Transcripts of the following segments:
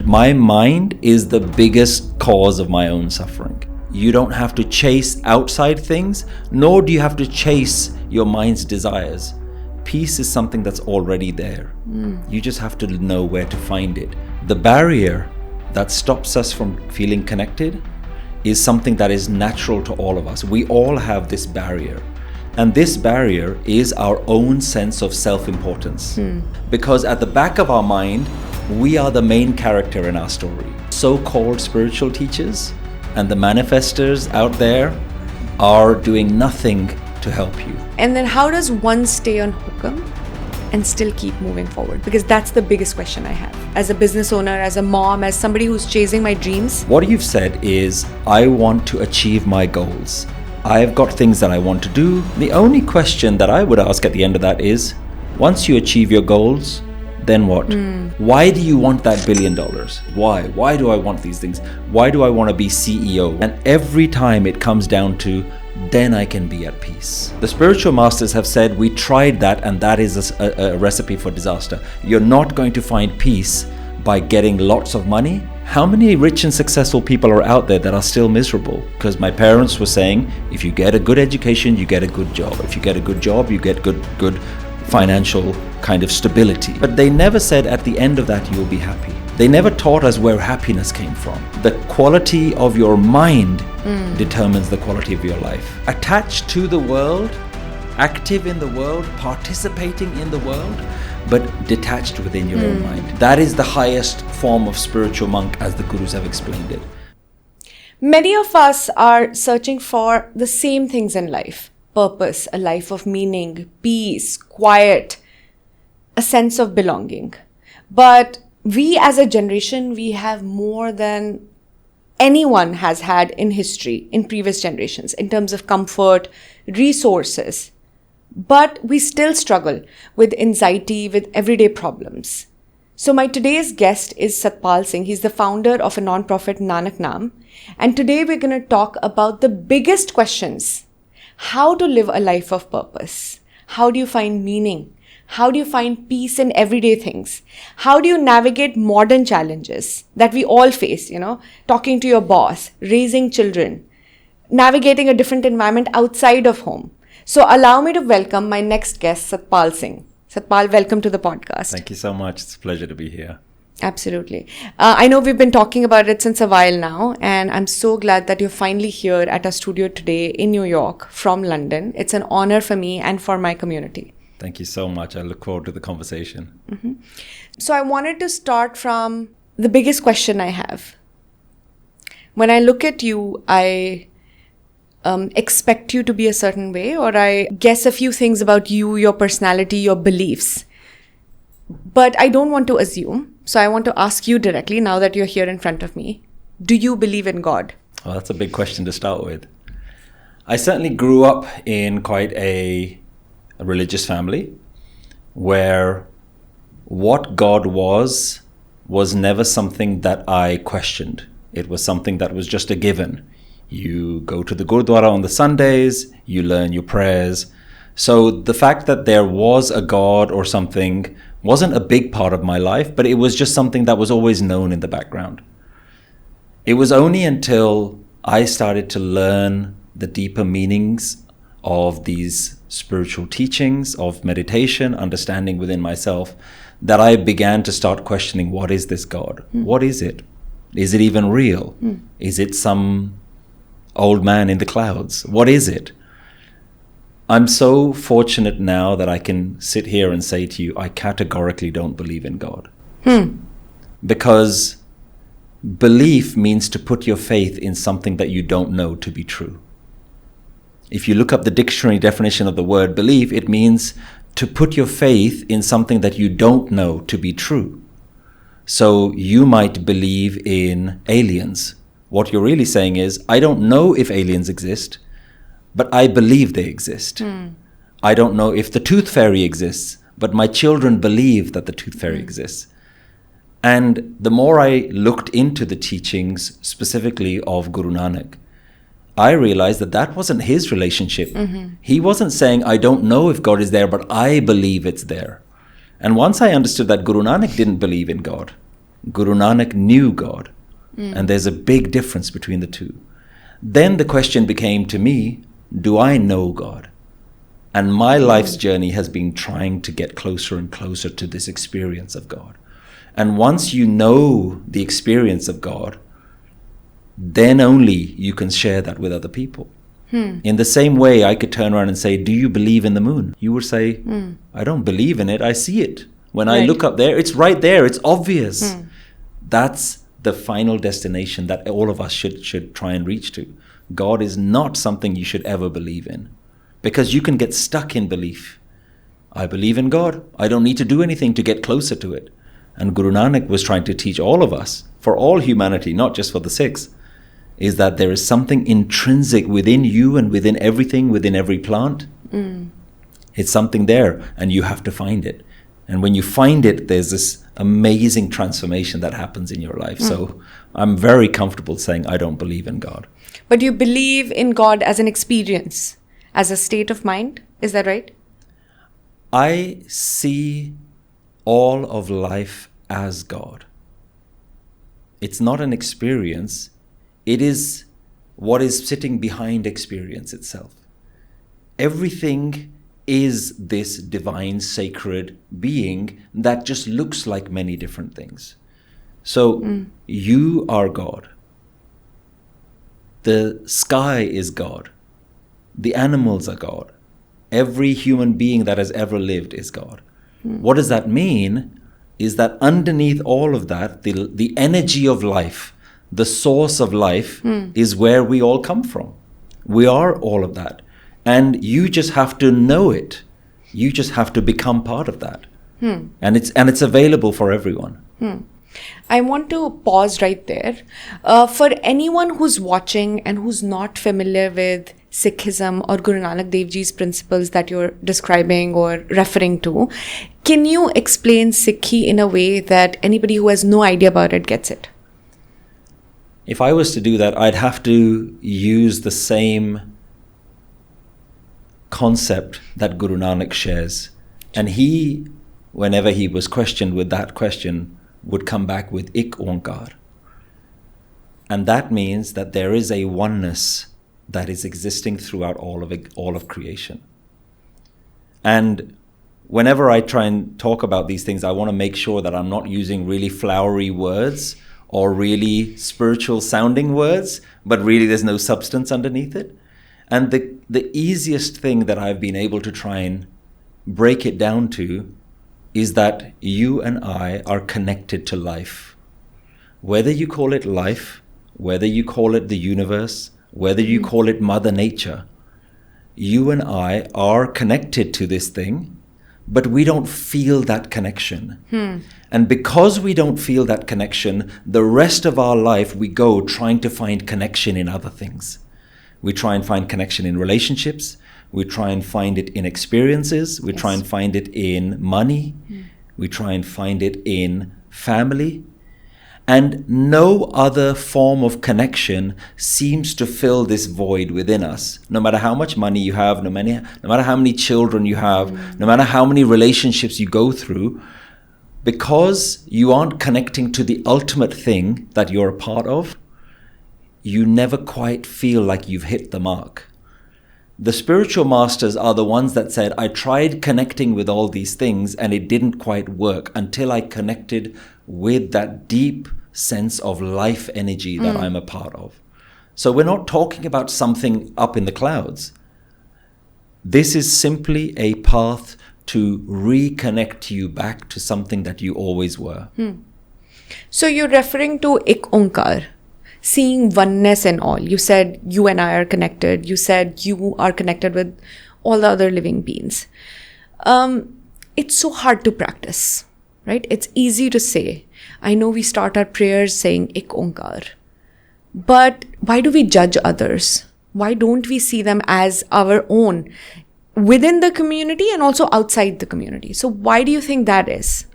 My mind is the biggest cause of my own suffering. You don't have to chase outside things, nor do you have to chase your mind's desires. Peace is something that's already there. You just have to know where to find it. The barrier that stops us from feeling connected is something that is natural to all of us. We all have this barrier. And this barrier is our own sense of self-importance. Because at the back of our mind, we are the main character in our story. So-called spiritual teachers and the manifestors out there are doing nothing to help you. And then how does one stay on Hukam and still keep moving forward? Because that's the biggest question I have. As a business owner, as a mom, as somebody who's chasing my dreams. What you've said is, I want to achieve my goals. I've got things that I want to do. The only question that I would ask at the end of that is, once you achieve your goals, then what? Why do you want that $1 billion? Why? Why do I want these things? Why do I want to be CEO? And every time it comes down to, then I can be at peace. The spiritual masters have said, we tried that and that is a recipe for disaster. You're not going to find peace by getting lots of money. How many rich and successful people are out there that are still miserable? Because my parents were saying, if you get a good education, you get a good job. If you get a good job, you get good financial kind of stability. But they never said at the end of that, you'll be happy. They never taught us where happiness came from. The quality of your mind determines the quality of your life. Attached to the world, active in the world, participating in the world, but detached within your own mind. That is the highest form of spiritual monk, as the gurus have explained it. Many of us are searching for the same things in life. Purpose, a life of meaning, peace, quiet, a sense of belonging. But we as a generation, we have more than anyone has had in history, in previous generations, in terms of comfort, resources. But we still struggle with anxiety, with everyday problems. So my today's guest is Satpal Singh. He's the founder of a non-profit Nanak Naam. And today we're going to talk about the biggest questions. How to live a life of purpose? How do you find meaning? How do you find peace in everyday things? How do you navigate modern challenges that we all face, talking to your boss, raising children, navigating a different environment outside of home? So allow me to welcome my next guest, Satpal Singh. Satpal, welcome to the podcast. Thank you so much. It's a pleasure to be here. Absolutely. I know we've been talking about it since a while now, and I'm so glad that you're finally here at our studio today in New York from London. It's an honor for me and for my community. Thank you so much. I look forward to the conversation. So I wanted to start from the biggest question I have. When I look at you, I expect you to be a certain way, or I guess a few things about you, your personality, your beliefs. But I don't want to assume. So I want to ask you directly, now that you're here in front of me, do you believe in God? Well, that's a big question to start with. I certainly grew up in quite a religious family where what God was never something that I questioned. It was something that was just a given. You go to the Gurdwara on the Sundays, you learn your prayers. So the fact that there was a God or something wasn't a big part of my life, but it was just something that was always known in the background. It was only until I started to learn the deeper meanings of these spiritual teachings, of meditation, understanding within myself, that I began to start questioning, what is this God? What is it? Is it even real? Is it some old man in the clouds? What is it? I'm so fortunate now that I can sit here and say to you, I categorically don't believe in God. Because belief means to put your faith in something that you don't know to be true. If you look up the dictionary definition of the word belief, it means to put your faith in something that you don't know to be true. So you might believe in aliens. What you're really saying is, I don't know if aliens exist, but I believe they exist. I don't know if the tooth fairy exists, but my children believe that the tooth fairy exists. And the more I looked into the teachings, specifically of Guru Nanak, I realized that that wasn't his relationship. He wasn't saying, I don't know if God is there, but I believe it's there. And once I understood that Guru Nanak didn't believe in God, Guru Nanak knew God. And there's a big difference between the two. Then the question became to me, do I know God? And my life's journey has been trying to get closer and closer to this experience of God. And once you know the experience of God, then only you can share that with other people. In the same way, I could turn around and say, do you believe in the moon? You would say, I don't believe in it. I see it. When I look up there, it's right there. It's obvious. That's the final destination that all of us should try and reach to. God is not something you should ever believe in, because you can get stuck in belief. I believe in God. I don't need to do anything to get closer to it. And Guru Nanak was trying to teach all of us, for all humanity, not just for the Sikhs, is that there is something intrinsic within you and within everything, within every plant. It's something there, and you have to find it. And when you find it, there's this amazing transformation that happens in your life. So I'm very comfortable saying I don't believe in God. But you believe in God as an experience, as a state of mind. Is that right? I see all of life as God. It's not an experience. It is what is sitting behind experience itself. Everything is this divine, sacred being that just looks like many different things. So you are God. The sky is God. The animals are God. Every human being that has ever lived is God. What does that mean? Is that underneath all of that, the energy of life, the source of life, is where we all come from. We are all of that. And you just have to know it. You just have to become part of that. And it's available for everyone. I want to pause right there. For anyone who's watching and who's not familiar with Sikhism or Guru Nanak Dev Ji's principles that you're describing or referring to, can you explain Sikhi in a way that anybody who has no idea about it gets it? If I was to do that, I'd have to use the same concept that Guru Nanak shares. And he, whenever he was questioned with that question, would come back with Ik Onkar. And that means that there is a oneness that is existing throughout all of creation. And whenever I try and talk about these things, I want to make sure that I'm not using really flowery words or really spiritual sounding words, but really there's no substance underneath it. And the easiest thing that I've been able to try and break it down to is that you and I are connected to life. Whether you call it life, whether you call it the universe, whether you call it Mother Nature, you and I are connected to this thing, but we don't feel that connection. And because we don't feel that connection, the rest of our life we go trying to find connection in other things. We try and find connection in relationships. We try and find it in experiences. We try and find it in money. We try and find it in family. And no other form of connection seems to fill this void within us. No matter how much money you have, no matter how many children you have, no matter how many relationships you go through, because you aren't connecting to the ultimate thing that you're a part of, you never quite feel like you've hit the mark. The spiritual masters are the ones that said, I tried connecting with all these things and it didn't quite work until I connected with that deep sense of life energy that I'm a part of. So we're not talking about something up in the clouds. This is simply a path to reconnect you back to something that you always were. So you're referring to Ik Onkar, seeing oneness and all. You said you and I are connected. You said you are connected with all the other living beings. It's so hard to practice, right? It's easy to say. I know we start our prayers saying Ik Onkar. But why do we judge others? Why don't we see them as our own within the community and also outside the community? So why do you think that is?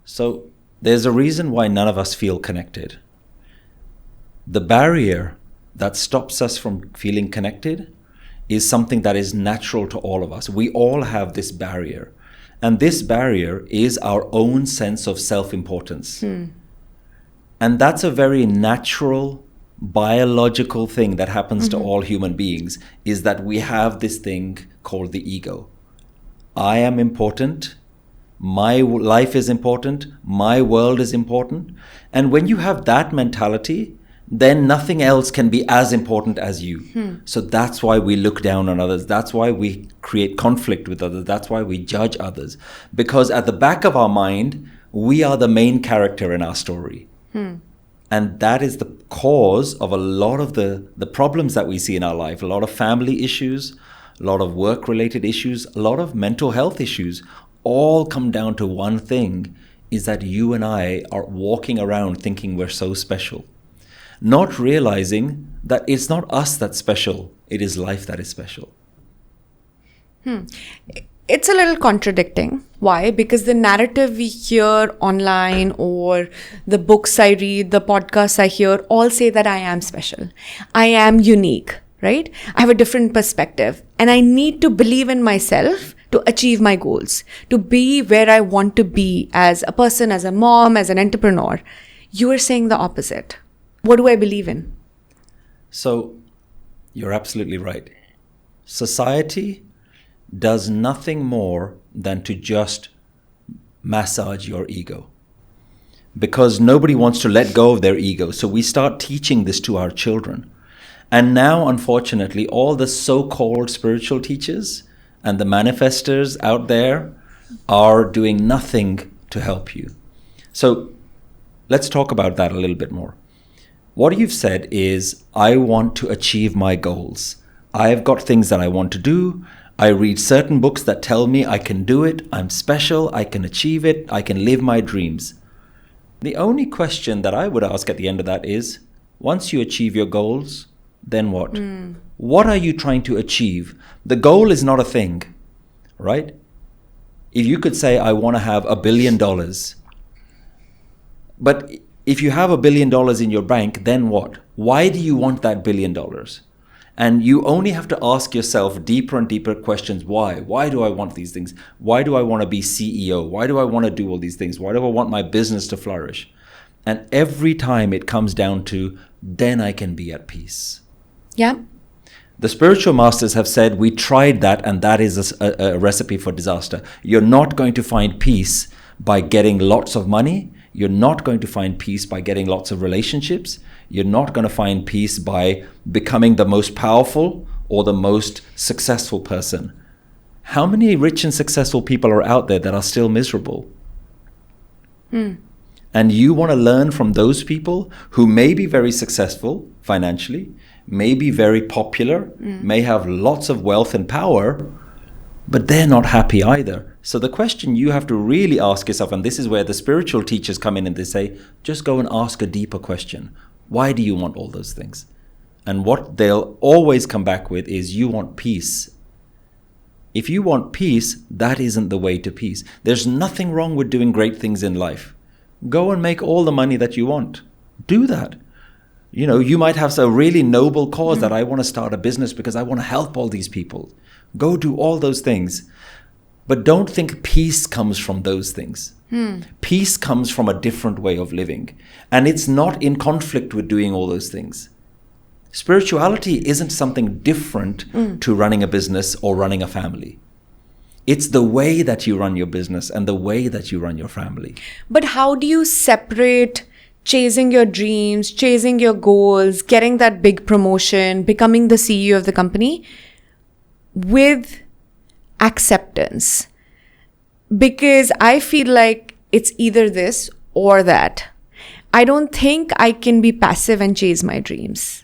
So there's a reason why none of us feel connected. The barrier that stops us from feeling connected is something that is natural to all of us. We all have this barrier. And this barrier is our own sense of self-importance. And that's a very natural biological thing that happens to all human beings, is that we have this thing called the ego. I am important. My life is important. My world is important. And when you have that mentality, then nothing else can be as important as you. So that's why we look down on others. That's why we create conflict with others. That's why we judge others. Because at the back of our mind, we are the main character in our story. And that is the cause of a lot of the problems that we see in our life. A lot of family issues, a lot of work-related issues, a lot of mental health issues, all come down to one thing, is that you and I are walking around thinking we're so special, not realizing that it's not us that's special, it is life that is special. It's a little contradicting. Why? Because the narrative we hear online, or the books I read, the podcasts I hear, all say that I am special. I am unique, right? I have a different perspective, and I need to believe in myself to achieve my goals, to be where I want to be as a person, as a mom, as an entrepreneur. You are saying the opposite. What do I believe in? So you're absolutely right. Society does nothing more than to just massage your ego, because nobody wants to let go of their ego. So we start teaching this to our children. And now, unfortunately, all the so-called spiritual teachers and the manifestors out there are doing nothing to help you. So let's talk about that a little bit more. What you've said is, I want to achieve my goals. I've got things that I want to do. I read certain books that tell me I can do it, I'm special, I can achieve it, I can live my dreams. The only question that I would ask at the end of that is, once you achieve your goals, then what? What are you trying to achieve? The goal is not a thing, right? If you could say, I want to have $1 billion, but if you have $1 billion in your bank, then what? Why do you want that $1 billion? And you only have to ask yourself deeper and deeper questions. Why? Why do I want these things? Why do I want to be CEO? Why do I want to do all these things? Why do I want my business to flourish? And every time it comes down to, then I can be at peace. Yeah. The spiritual masters have said, we tried that, and that is a recipe for disaster. You're not going to find peace by getting lots of money. You're not going to find peace by getting lots of relationships. You're not going to find peace by becoming the most powerful or the most successful person. How many rich and successful people are out there that are still miserable? And you want to learn from those people who may be very successful financially, may be very popular, may have lots of wealth and power, but they're not happy either. So the question you have to really ask yourself, and this is where the spiritual teachers come in and they say, just go and ask a deeper question. Why do you want all those things? And what they'll always come back with is, you want peace. If you want peace, that isn't the way to peace. There's nothing wrong with doing great things in life. Go and make all the money that you want. Do that. You know, you might have a really noble cause that I want to start a business because I want to help all these people. Go do all those things. But don't think peace comes from those things. Peace comes from a different way of living. And it's not in conflict with doing all those things. Spirituality isn't something different to running a business or running a family. It's the way that you run your business and the way that you run your family. But how do you separate chasing your dreams, chasing your goals, getting that big promotion, becoming the CEO of the company with acceptance? Because I feel like it's either this or that. I don't think I can be passive and chase my dreams.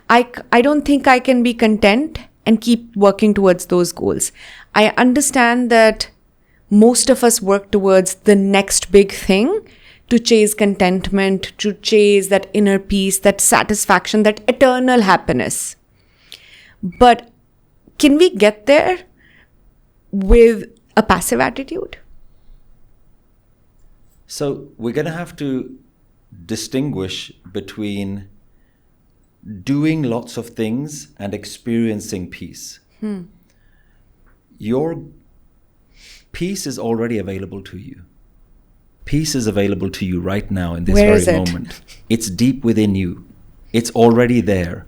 I don't think I can be content and keep working towards those goals. I understand that most of us work towards the next big thing, to chase contentment, to chase that inner peace, that satisfaction, that eternal happiness. But can we get there with a passive attitude? So we're going to have to distinguish between doing lots of things and experiencing peace. Your peace is already available to you. Peace is available to you right now in this Where very is it? moment. It's deep within you. It's already there.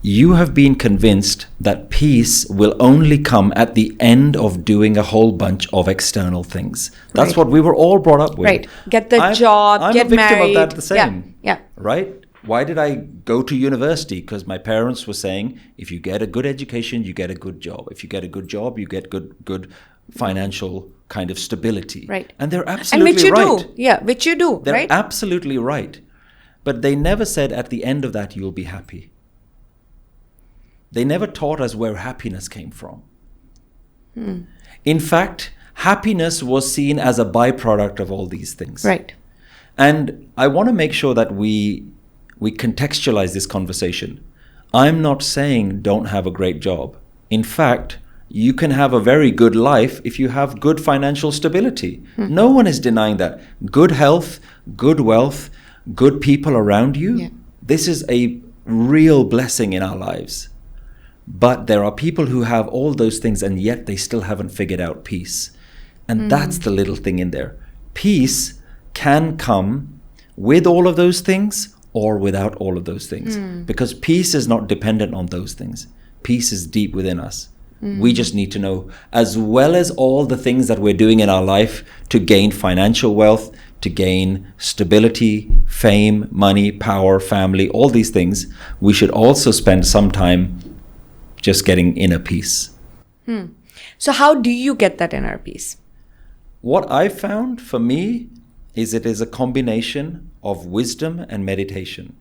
You have been convinced that peace will only come at the end of doing a whole bunch of external things. That's Right. what we were all brought up with. Right. Get the job, I'm get a victim married. of that the same. Yeah. Right? Why did I go to university? Because my parents were saying, if you get a good education, you get a good job. If you get a good job, you get good financial kind of stability. Right. And they're And absolutely which you right. do. Yeah, which you do, They're right? absolutely right. But they never said at the end of that, you'll be happy. They never taught us where happiness came from. In fact, happiness was seen as a byproduct of all these things. Right. And I want to make sure that we contextualize this conversation. I'm not saying don't have a great job. In fact, you can have a very good life if you have good financial stability. No one is denying that. Good health, good wealth, good people around you. Yeah. This is a real blessing in our lives. But there are people who have all those things and yet they still haven't figured out peace. And that's the little thing in there. Peace can come with all of those things or without all of those things. Because peace is not dependent on those things. Peace is deep within us. We just need to know, as well as all the things that we're doing in our life to gain financial wealth, to gain stability, fame, money, power, family, all these things, we should also spend some time just getting inner peace. So how do you get that inner peace? What I found for me is it is a combination of wisdom and meditation.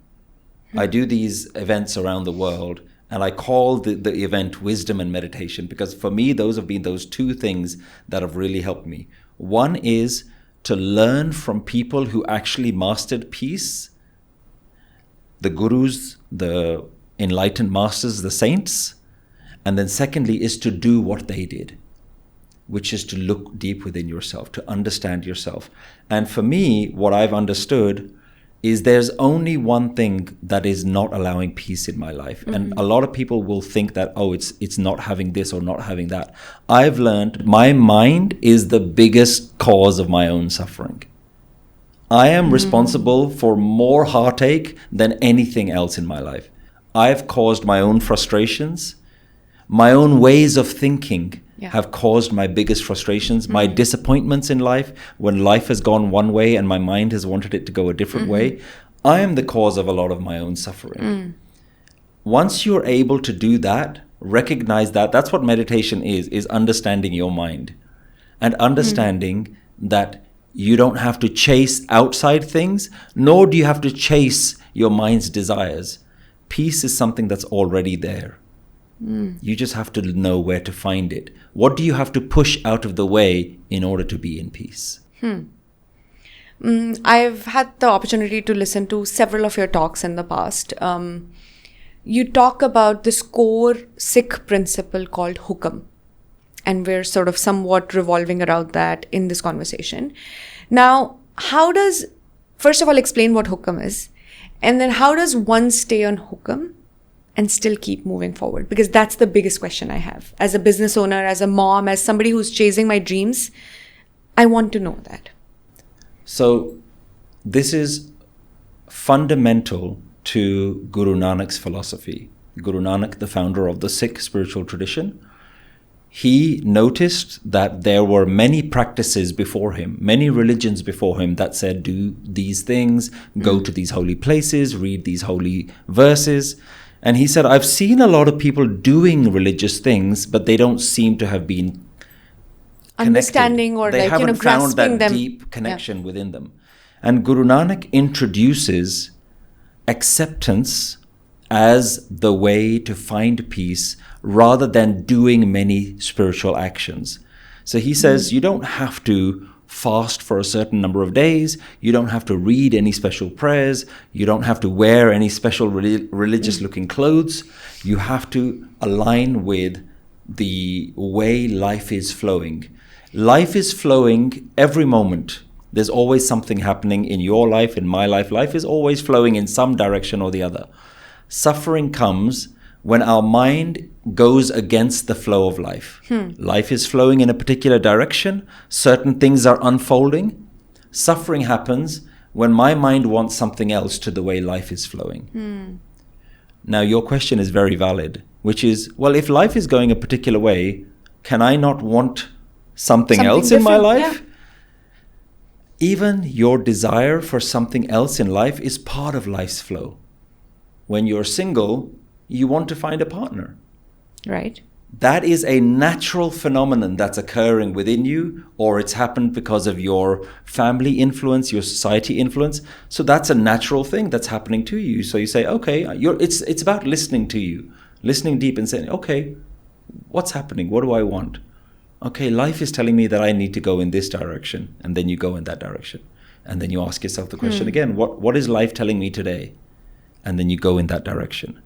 I do these events around the world and I call the event wisdom and meditation because for me, those have been those two things that have really helped me. One is to learn from people who actually mastered peace, the gurus, the enlightened masters, the saints. And then secondly is to do what they did, which is to look deep within yourself, to understand yourself. And for me, what I've understood is there's only one thing that is not allowing peace in my life. And a lot of people will think that, oh, it's not having this or not having that. I've learned my mind is the biggest cause of my own suffering. I am responsible for more heartache than anything else in my life. I've caused my own frustrations. My own ways of thinking have caused my biggest frustrations, my disappointments in life, when life has gone one way and my mind has wanted it to go a different way. I am the cause of a lot of my own suffering. Once you're able to do that, recognize that, that's what meditation is understanding your mind and understanding that you don't have to chase outside things, nor do you have to chase your mind's desires. Peace is something that's already there. You just have to know where to find it. What do you have to push out of the way in order to be in peace? I've had the opportunity to listen to several of your talks in the past. You talk about this core Sikh principle called Hukam. And we're sort of somewhat revolving around that in this conversation. Now, first of all, explain what Hukam is. And then how does one stay on Hukam and still keep moving forward? Because that's the biggest question I have. As a business owner, as a mom, as somebody who's chasing my dreams, I want to know that. So this is fundamental to Guru Nanak's philosophy. Guru Nanak, the founder of the Sikh spiritual tradition, he noticed that there were many practices before him, many religions before him that said, do these things, go to these holy places, read these holy verses. And he said, I've seen a lot of people doing religious things, but they don't seem to have been understanding or they haven't found grasping that them. deep connection within them. And Guru Nanak introduces acceptance as the way to find peace rather than doing many spiritual actions. So he says, you don't have to fast for a certain number of days. You don't have to read any special prayers. You don't have to wear any special religious looking clothes. You have to align with the way life is flowing. Life is flowing every moment. There's always something happening in your life, in my life. Life is always flowing in some direction or the other. Suffering comes when our mind goes against the flow of life. Life is flowing in a particular direction. Certain things are unfolding. Suffering happens when my mind wants something else to the way life is flowing. Now, your question is very valid, which is, well, if life is going a particular way, can I not want something else in my different, life? Even your desire for something else in life is part of life's flow. When you're single, you want to find a partner. Right. That is a natural phenomenon that's occurring within you, or it's happened because of your family influence, your society influence. So that's a natural thing that's happening to you. So you say, okay, it's about listening to you, listening deep and saying, okay, what's happening? What do I want? Okay, life is telling me that I need to go in this direction, and then you go in that direction. And then you ask yourself the question again, what is life telling me today? And then you go in that direction.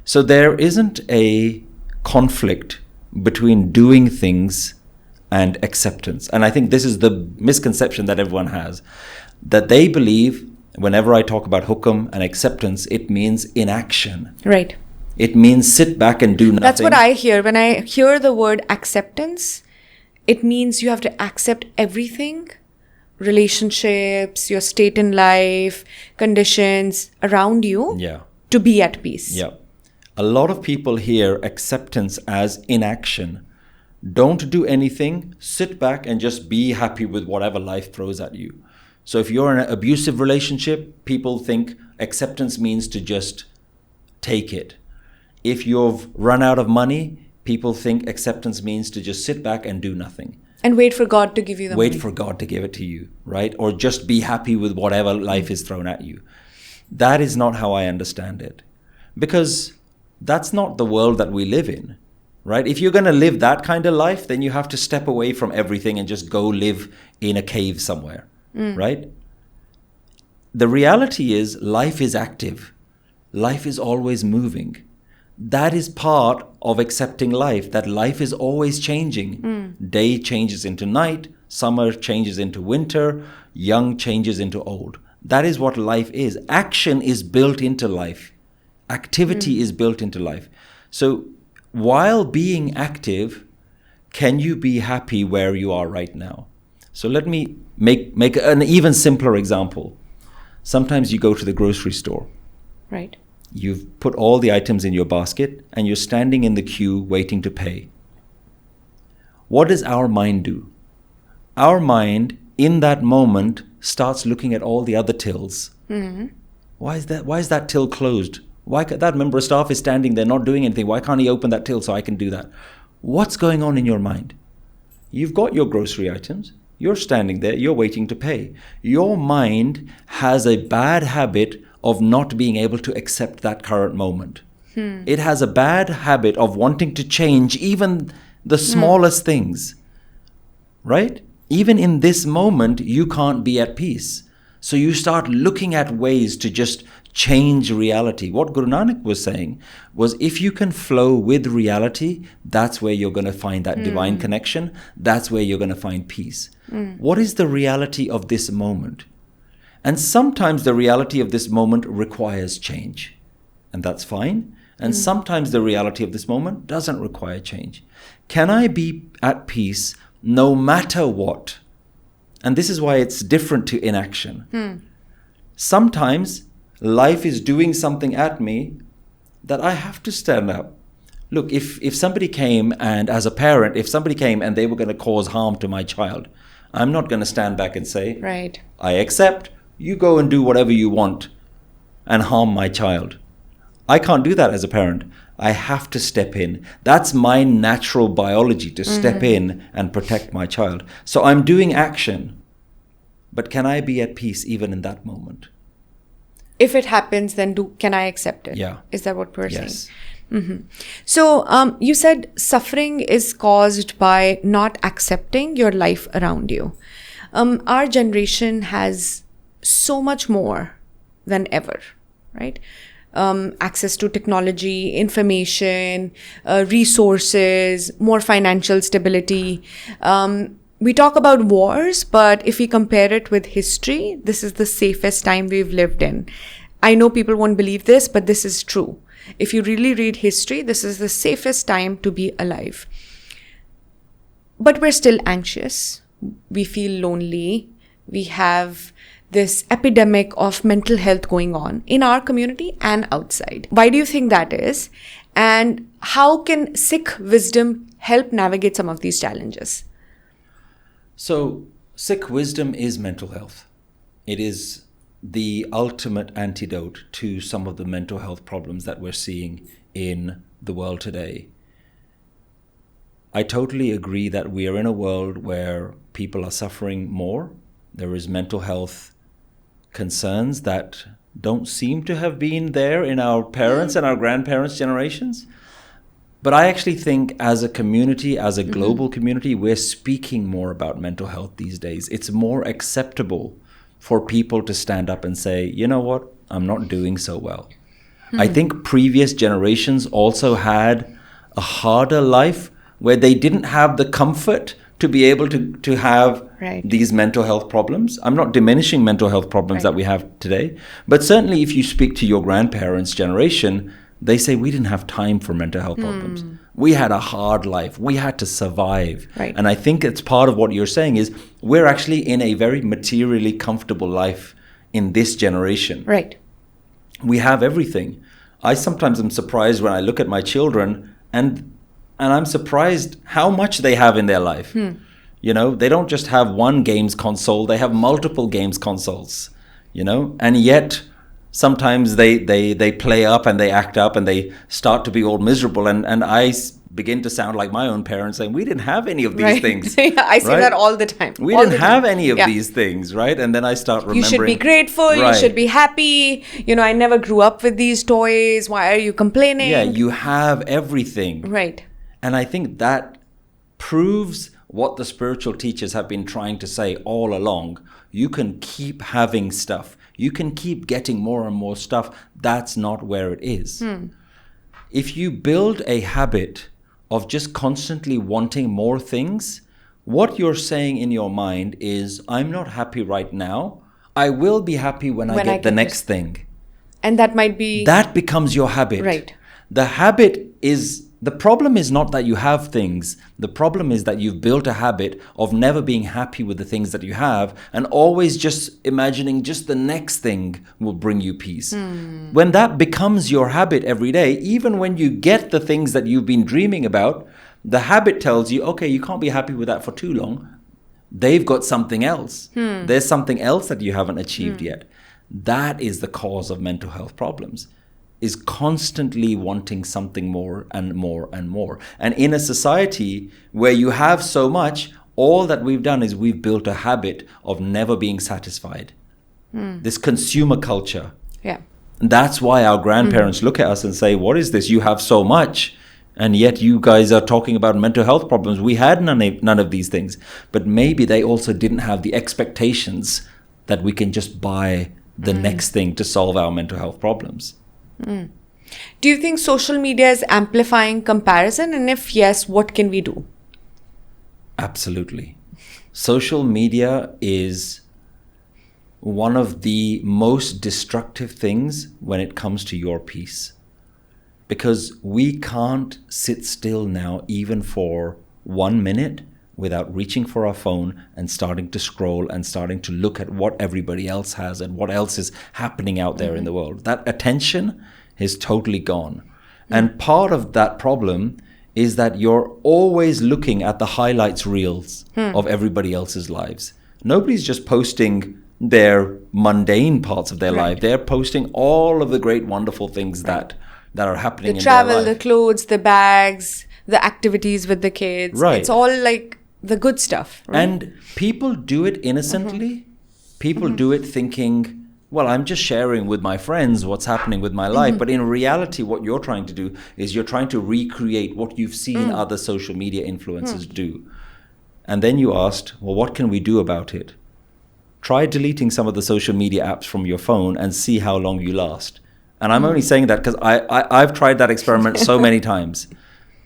So there isn't a conflict between doing things and acceptance. And I think this is the misconception that everyone has, that they believe whenever I talk about hukam and acceptance, it means inaction. Right. It means sit back and do nothing. That's what I hear. When I hear the word acceptance, it means you have to accept everything, relationships, your state in life, conditions around you, to be at peace. Yeah. A lot of people hear acceptance as inaction. Don't do anything, sit back and just be happy with whatever life throws at you. So if you're in an abusive relationship, people think acceptance means to just take it. If you've run out of money, people think acceptance means to just sit back and do nothing. And wait for God to give you the money. Wait for God to give it to you, right? Or just be happy with whatever life is thrown at you. That is not how I understand it. Because that's not the world that we live in, right? If you're going to live that kind of life, then you have to step away from everything and just go live in a cave somewhere, right? The reality is life is active. Life is always moving. That is part of accepting life, that life is always changing. Day changes into night, summer changes into winter, young changes into old. That is what life is. Action is built into life. Activity is built into life. So while being active, can you be happy where you are right now? So let me make an even simpler example. Sometimes you go to the grocery store. Right. You've put all the items in your basket and you're standing in the queue waiting to pay. What does our mind do? Our mind, in that moment, starts looking at all the other tills. Why is that till closed? Why that member of staff is standing there not doing anything? Why can't he open that till so I can do that? What's going on in your mind? You've got your grocery items. You're standing there. You're waiting to pay. Your mind has a bad habit of not being able to accept that current moment. It has a bad habit of wanting to change even the smallest things, right? Even in this moment, you can't be at peace. So you start looking at ways to just change reality. What Guru Nanak was saying was, if you can flow with reality, that's where you're going to find that divine connection. That's where you're going to find peace. What is the reality of this moment? And sometimes the reality of this moment requires change, and that's fine. And sometimes the reality of this moment doesn't require change. Can I be at peace no matter what? And this is why it's different to inaction. Sometimes life is doing something at me that I have to stand up. Look, if somebody came, and as a parent, if somebody came and they were going to cause harm to my child, I'm not going to stand back and say, right, I accept, you go and do whatever you want and harm my child. I can't do that as a parent. I have to step in. That's my natural biology, to step in and protect my child. So I'm doing action, but can I be at peace even in that moment? If it happens, then can I accept it? Yeah. Is that what we're Yes. saying? So you said suffering is caused by not accepting your life around you. Our generation has so much more than ever, right? Access to technology, information, resources, more financial stability. We talk about wars, but if we compare it with history, this is the safest time we've lived in. I know people won't believe this, but this is true. If you really read history, this is the safest time to be alive. But we're still anxious. We feel lonely. we have this epidemic of mental health going on in our community and outside. Why do you think that is? And how can Sikh wisdom help navigate some of these challenges? So, Sikh wisdom is mental health. It is the ultimate antidote to some of the mental health problems that we're seeing in the world today. I totally agree that we are in a world where people are suffering more. There is mental health concerns that don't seem to have been there in our parents and our grandparents' generations. But I actually think as a community, as a global community, we're speaking more about mental health these days. It's more acceptable for people to stand up and say, you know what, I'm not doing so well. I think previous generations also had a harder life where they didn't have the comfort to be able to have these mental health problems. I'm not diminishing mental health problems that we have today, but certainly if you speak to your grandparents' generation, they say we didn't have time for mental health problems. We had a hard life. We had to survive. And I think it's part of what you're saying is we're actually in a very materially comfortable life in this generation. We have everything. I sometimes am surprised when I look at my children and I'm surprised how much they have in their life. You know, they don't just have one games console, they have multiple games consoles, you know, and yet sometimes they play up and they act up and they start to be all miserable. And I begin to sound like my own parents saying, we didn't have any of these things. I see that all the time. We didn't have any of these things, right? And then I start remembering. You should be grateful. You should be happy. You know, I never grew up with these toys. Why are you complaining? Yeah, you have everything. And I think that proves what the spiritual teachers have been trying to say all along. You can keep having stuff. You can keep getting more and more stuff. That's not where it is. If you build a habit of just constantly wanting more things, what you're saying in your mind is, I'm not happy right now. I will be happy when I get the next thing. And that might be... That becomes your habit. The habit is... The problem is not that you have things. The problem is that you've built a habit of never being happy with the things that you have and always just imagining just the next thing will bring you peace. When that becomes your habit every day, even when you get the things that you've been dreaming about, the habit tells you, okay, you can't be happy with that for too long. They've got something else. There's something else that you haven't achieved yet. That is the cause of mental health problems. Is constantly wanting something more and more and more. And in a society where you have so much, all that we've done is we've built a habit of never being satisfied. This consumer culture. And that's why our grandparents look at us and say, what is this? You have so much. And yet you guys are talking about mental health problems. We had none of these things. But maybe they also didn't have the expectations that we can just buy the next thing to solve our mental health problems. Do you think social media is amplifying comparison? And if yes, what can we do? Absolutely. Social media is one of the most destructive things when it comes to your peace. Because we can't sit still now even for 1 minute without reaching for our phone and starting to scroll and starting to look at what everybody else has and what else is happening out there in the world. That attention is totally gone. And part of that problem is that you're always looking at the highlights reels of everybody else's lives. Nobody's just posting their mundane parts of their life. They're posting all of the great, wonderful things that are happening in their life. The travel, the clothes, the bags, the activities with the kids. It's all like the good stuff. And people do it innocently. People do it thinking, well, I'm just sharing with my friends what's happening with my life. But in reality, what you're trying to do is you're trying to recreate what you've seen other social media influencers do. And then you asked, well, what can we do about it? Try deleting some of the social media apps from your phone and see how long you last. And I'm only saying that because I've tried that experiment so many times.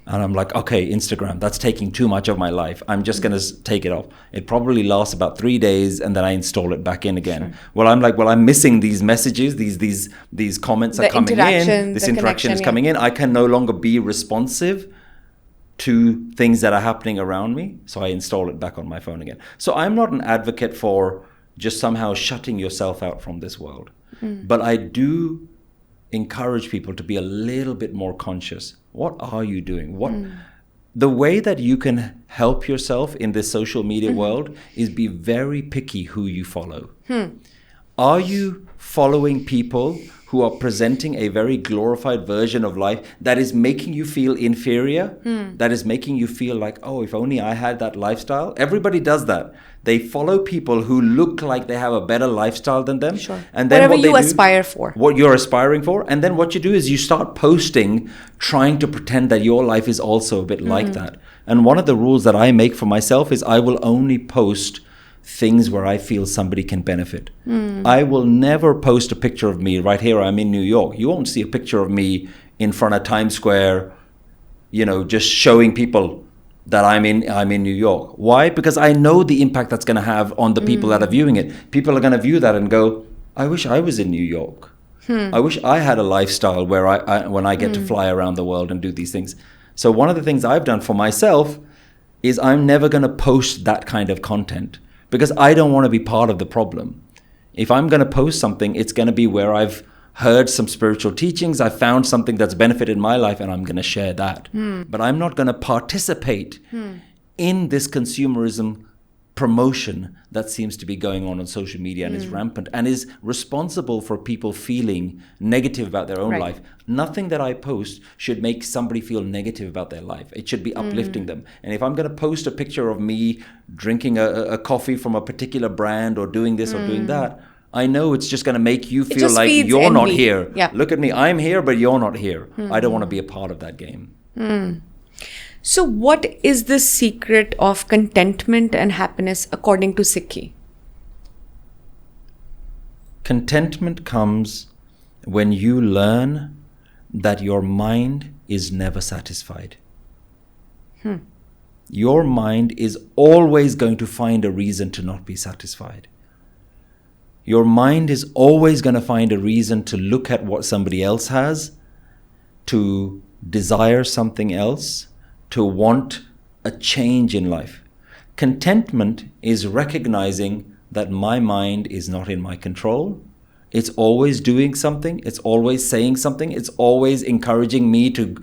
And I'm like, okay, Instagram, that's taking too much of my life. I'm just going to take it off. It probably lasts about 3 days and then I install it back in again. Well, I'm like, I'm missing these messages. These comments are coming in. This interaction is coming in. I can no longer be responsive to things that are happening around me. So I install it back on my phone again. So I'm not an advocate for just somehow shutting yourself out from this world. But I do encourage people to be a little bit more conscious. What are you doing? The way that you can help yourself in this social media world is be very picky who you follow. Are you following people who are presenting a very glorified version of life that is making you feel inferior, that is making you feel like, oh, if only I had that lifestyle? Everybody does that. They follow people who look like they have a better lifestyle than them. Sure. And then whatever what you aspire for. What you're aspiring for. And then what you do is you start posting, trying to pretend that your life is also a bit like that. And one of the rules that I make for myself is I will only post things where I feel somebody can benefit. I will never post a picture of me right here. I'm in New York. You won't see a picture of me in front of Times Square, just showing people that I'm in New York. Why? Because I know the impact that's going to have on the people that are viewing it. People are going to view that and go, I wish I was in New York. I wish I had a lifestyle where when I get to fly around the world and do these things. So one of the things I've done for myself is I'm never going to post that kind of content, because I don't want to be part of the problem. If I'm going to post something, it's going to be where I've heard some spiritual teachings, I found something that's benefited my life, and I'm going to share that. But I'm not going to participate in this consumerism promotion that seems to be going on social media and is rampant and is responsible for people feeling negative about their own life. Nothing that I post should make somebody feel negative about their life. It should be uplifting them. And if I'm going to post a picture of me drinking a coffee from a particular brand or doing this or doing that, I know it's just going to make you feel like you're envy. not here. Yeah. Look at me, I'm here, but you're not here. I don't want to be a part of that game. So what is the secret of contentment and happiness according to Sikhi? Contentment comes when you learn that your mind is never satisfied. Your mind is always going to find a reason to not be satisfied. Your mind is always going to find a reason to look at what somebody else has, to desire something else, to want a change in life. Contentment is recognizing that my mind is not in my control. It's always doing something. It's always saying something. It's always encouraging me to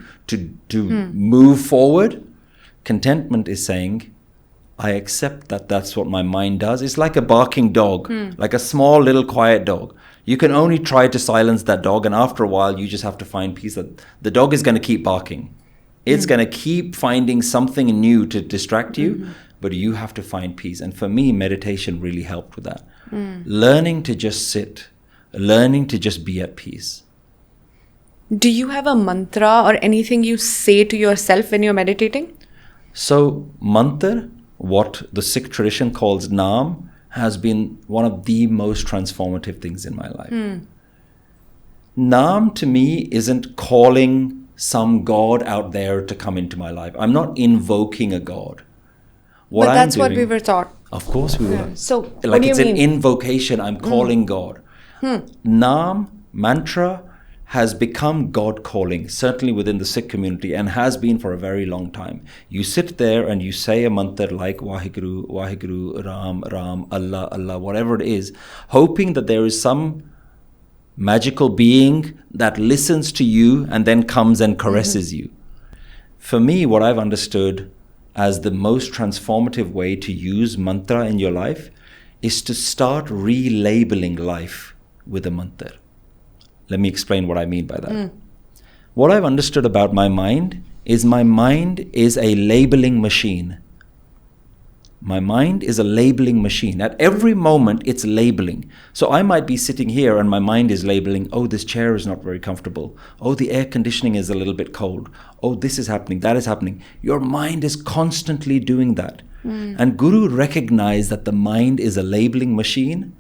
move forward. Contentment is saying, I accept that that's what my mind does. It's like a barking dog, like a small little quiet dog. You can only try to silence that dog, and after a while you just have to find peace. That the dog is going to keep barking. It's going to keep finding something new to distract you, but you have to find peace. And for me, meditation really helped with that. Learning to just sit, learning to just be at peace. Do you have a mantra or anything you say to yourself when you're meditating? So mantra, what the Sikh tradition calls naam, has been one of the most transformative things in my life. Naam to me isn't calling some God out there to come into my life. I'm not invoking a God. But that's what we were taught. Of course we were. So like what do you it's mean? an invocation. I'm calling God. Naam, mantra, has become God calling, certainly within the Sikh community, and has been for a very long time. You sit there and you say a mantra like Waheguru, Waheguru, Ram, Ram, Allah, Allah, whatever it is, hoping that there is some magical being that listens to you and then comes and caresses you. For me, what I've understood as the most transformative way to use mantra in your life is to start relabeling life with a mantra. Let me explain what I mean by that. What I've understood about my mind is a labeling machine. My mind is a labeling machine. At every moment, it's labeling. So I might be sitting here and my mind is labeling, oh, this chair is not very comfortable. Oh, the air conditioning is a little bit cold. Oh, this is happening, that is happening. Your mind is constantly doing that. And Guru recognized that the mind is a labeling machine.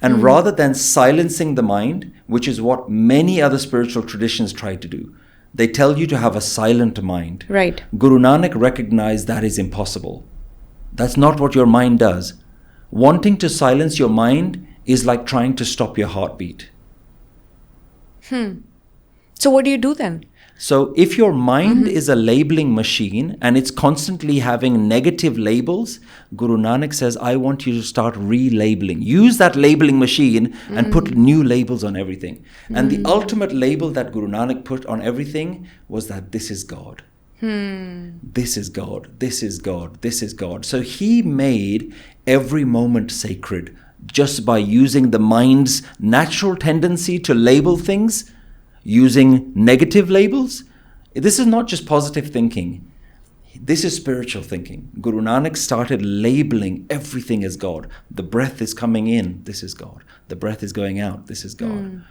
And rather than silencing the mind, which is what many other spiritual traditions try to do, they tell you to have a silent mind. Right. Guru Nanak recognized that is impossible. That's not what your mind does. Wanting to silence your mind is like trying to stop your heartbeat. So what do you do then? So if your mind is a labeling machine and it's constantly having negative labels, Guru Nanak says, I want you to start relabeling. Use that labeling machine and put new labels on everything. And the ultimate label that Guru Nanak put on everything was that this is God. This is God. This is God. This is God. So he made every moment sacred just by using the mind's natural tendency to label things, using negative labels. This is not just positive thinking. This is spiritual thinking. Guru Nanak started labeling everything as God. The breath is coming in, this is God. The breath is going out, this is God.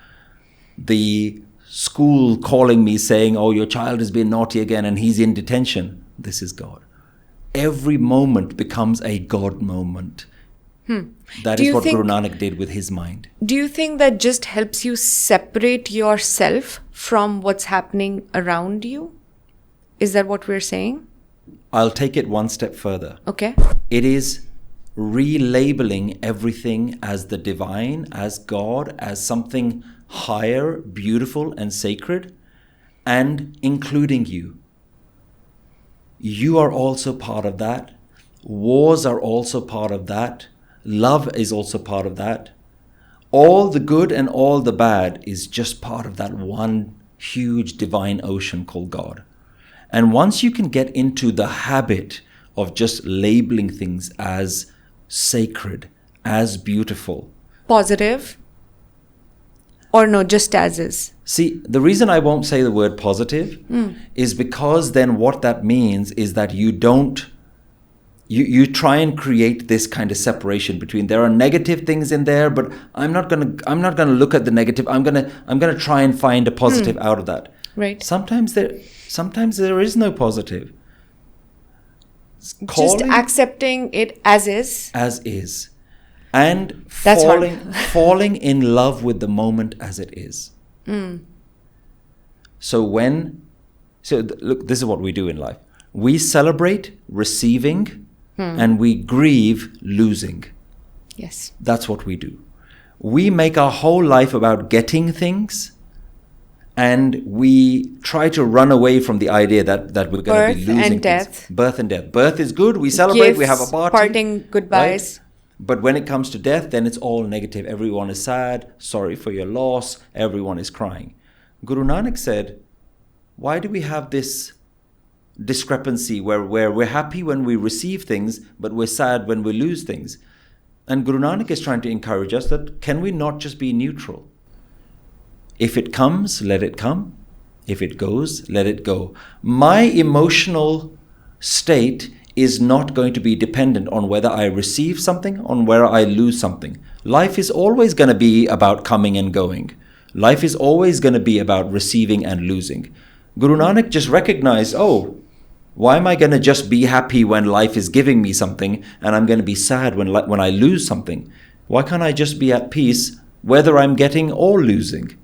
The school calling me saying, oh, your child has been naughty again and he's in detention, this is God. Every moment becomes a God moment. That is what Guru Nanak did with his mind. Do you think that just helps you separate yourself from what's happening around you? Is that what we're saying? I'll take it one step further. Okay. It is relabeling everything as the divine, as God, as something higher, beautiful, and sacred, and including you. You are also part of that. Wars are also part of that. Love is also part of that. All the good and all the bad is just part of that one huge divine ocean called God. And once you can get into the habit of just labeling things as sacred, as beautiful. Positive? Or no, just as is? See, the reason I won't say the word positive is because then what that means is that you don't You try and create this kind of separation between there are negative things in there, but I'm not gonna look at the negative. I'm gonna try and find a positive out of that. Right. Sometimes there is no positive. Just accepting it as is. As is. And That's falling in love with the moment as it is. So look, this is what we do in life. We celebrate receiving and we grieve losing. Yes. That's what we do. We make our whole life about getting things, and we try to run away from the idea that we're going to be losing and death. things. Birth and death. Birth is good. We celebrate. Gifts, we have a party. Parting goodbyes. Right? But when it comes to death, then it's all negative. Everyone is sad. Sorry for your loss. Everyone is crying. Guru Nanak said, why do we have this discrepancy where we're happy when we receive things, but we're sad when we lose things? And Guru Nanak is trying to encourage us that can we not just be neutral? If it comes, let it come. If it goes, let it go. My emotional state is not going to be dependent on whether I receive something, on whether I lose something. Life is always going to be about coming and going. Life is always going to be about receiving and losing. Guru Nanak just recognized, why am I going to just be happy when life is giving me something and I'm going to be sad when I lose something? Why can't I just be at peace whether I'm getting or losing?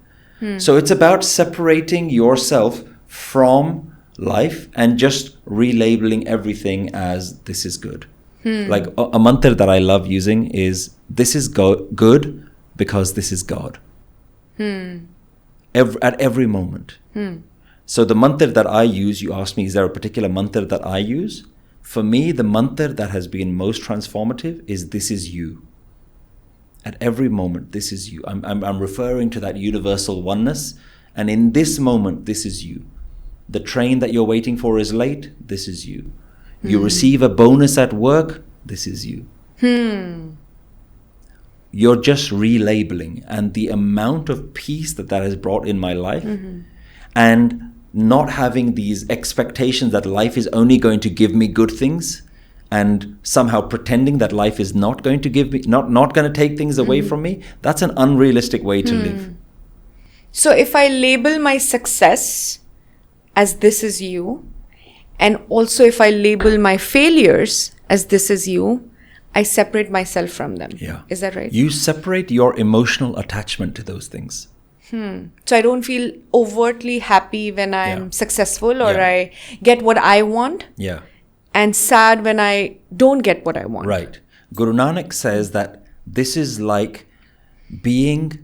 So it's about separating yourself from life and just relabeling everything as this is good. Like a mantra that I love using is this is good because this is God. At every moment. So the mantra that I use, you asked me, is there a particular mantra that I use? For me, the mantra that has been most transformative is this is you. At every moment, this is you. I'm referring to that universal oneness. And in this moment, this is you. The train that you're waiting for is late, this is you. You receive a bonus at work, this is you. You're just relabeling. And the amount of peace that has brought in my life, and not having these expectations that life is only going to give me good things, and somehow pretending that life is not going to give me, not going to take things away from me, that's an unrealistic way to live. So if I label my success as this is you, and also if I label my failures as this is you, I separate myself from them. Yeah. Is that right? You separate your emotional attachment to those things. So I don't feel overtly happy when I'm successful or Yeah. I get what I want, Yeah. and sad when I don't get what I want. Right. Guru Nanak says that this is like being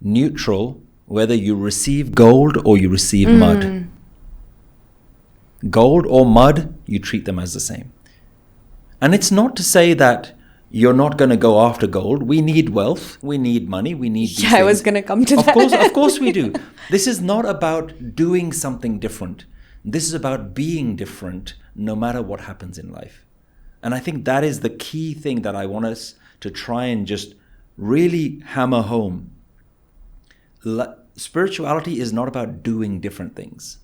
neutral whether you receive gold or you receive mud. Gold or mud, you treat them as the same. And it's not to say that you're not going to go after gold. We need wealth. We need money. We need these things. I was going to come to that. Of course we do. This is not about doing something different. This is about being different no matter what happens in life. And I think that is the key thing that I want us to try and just really hammer home. Spirituality is not about doing different things.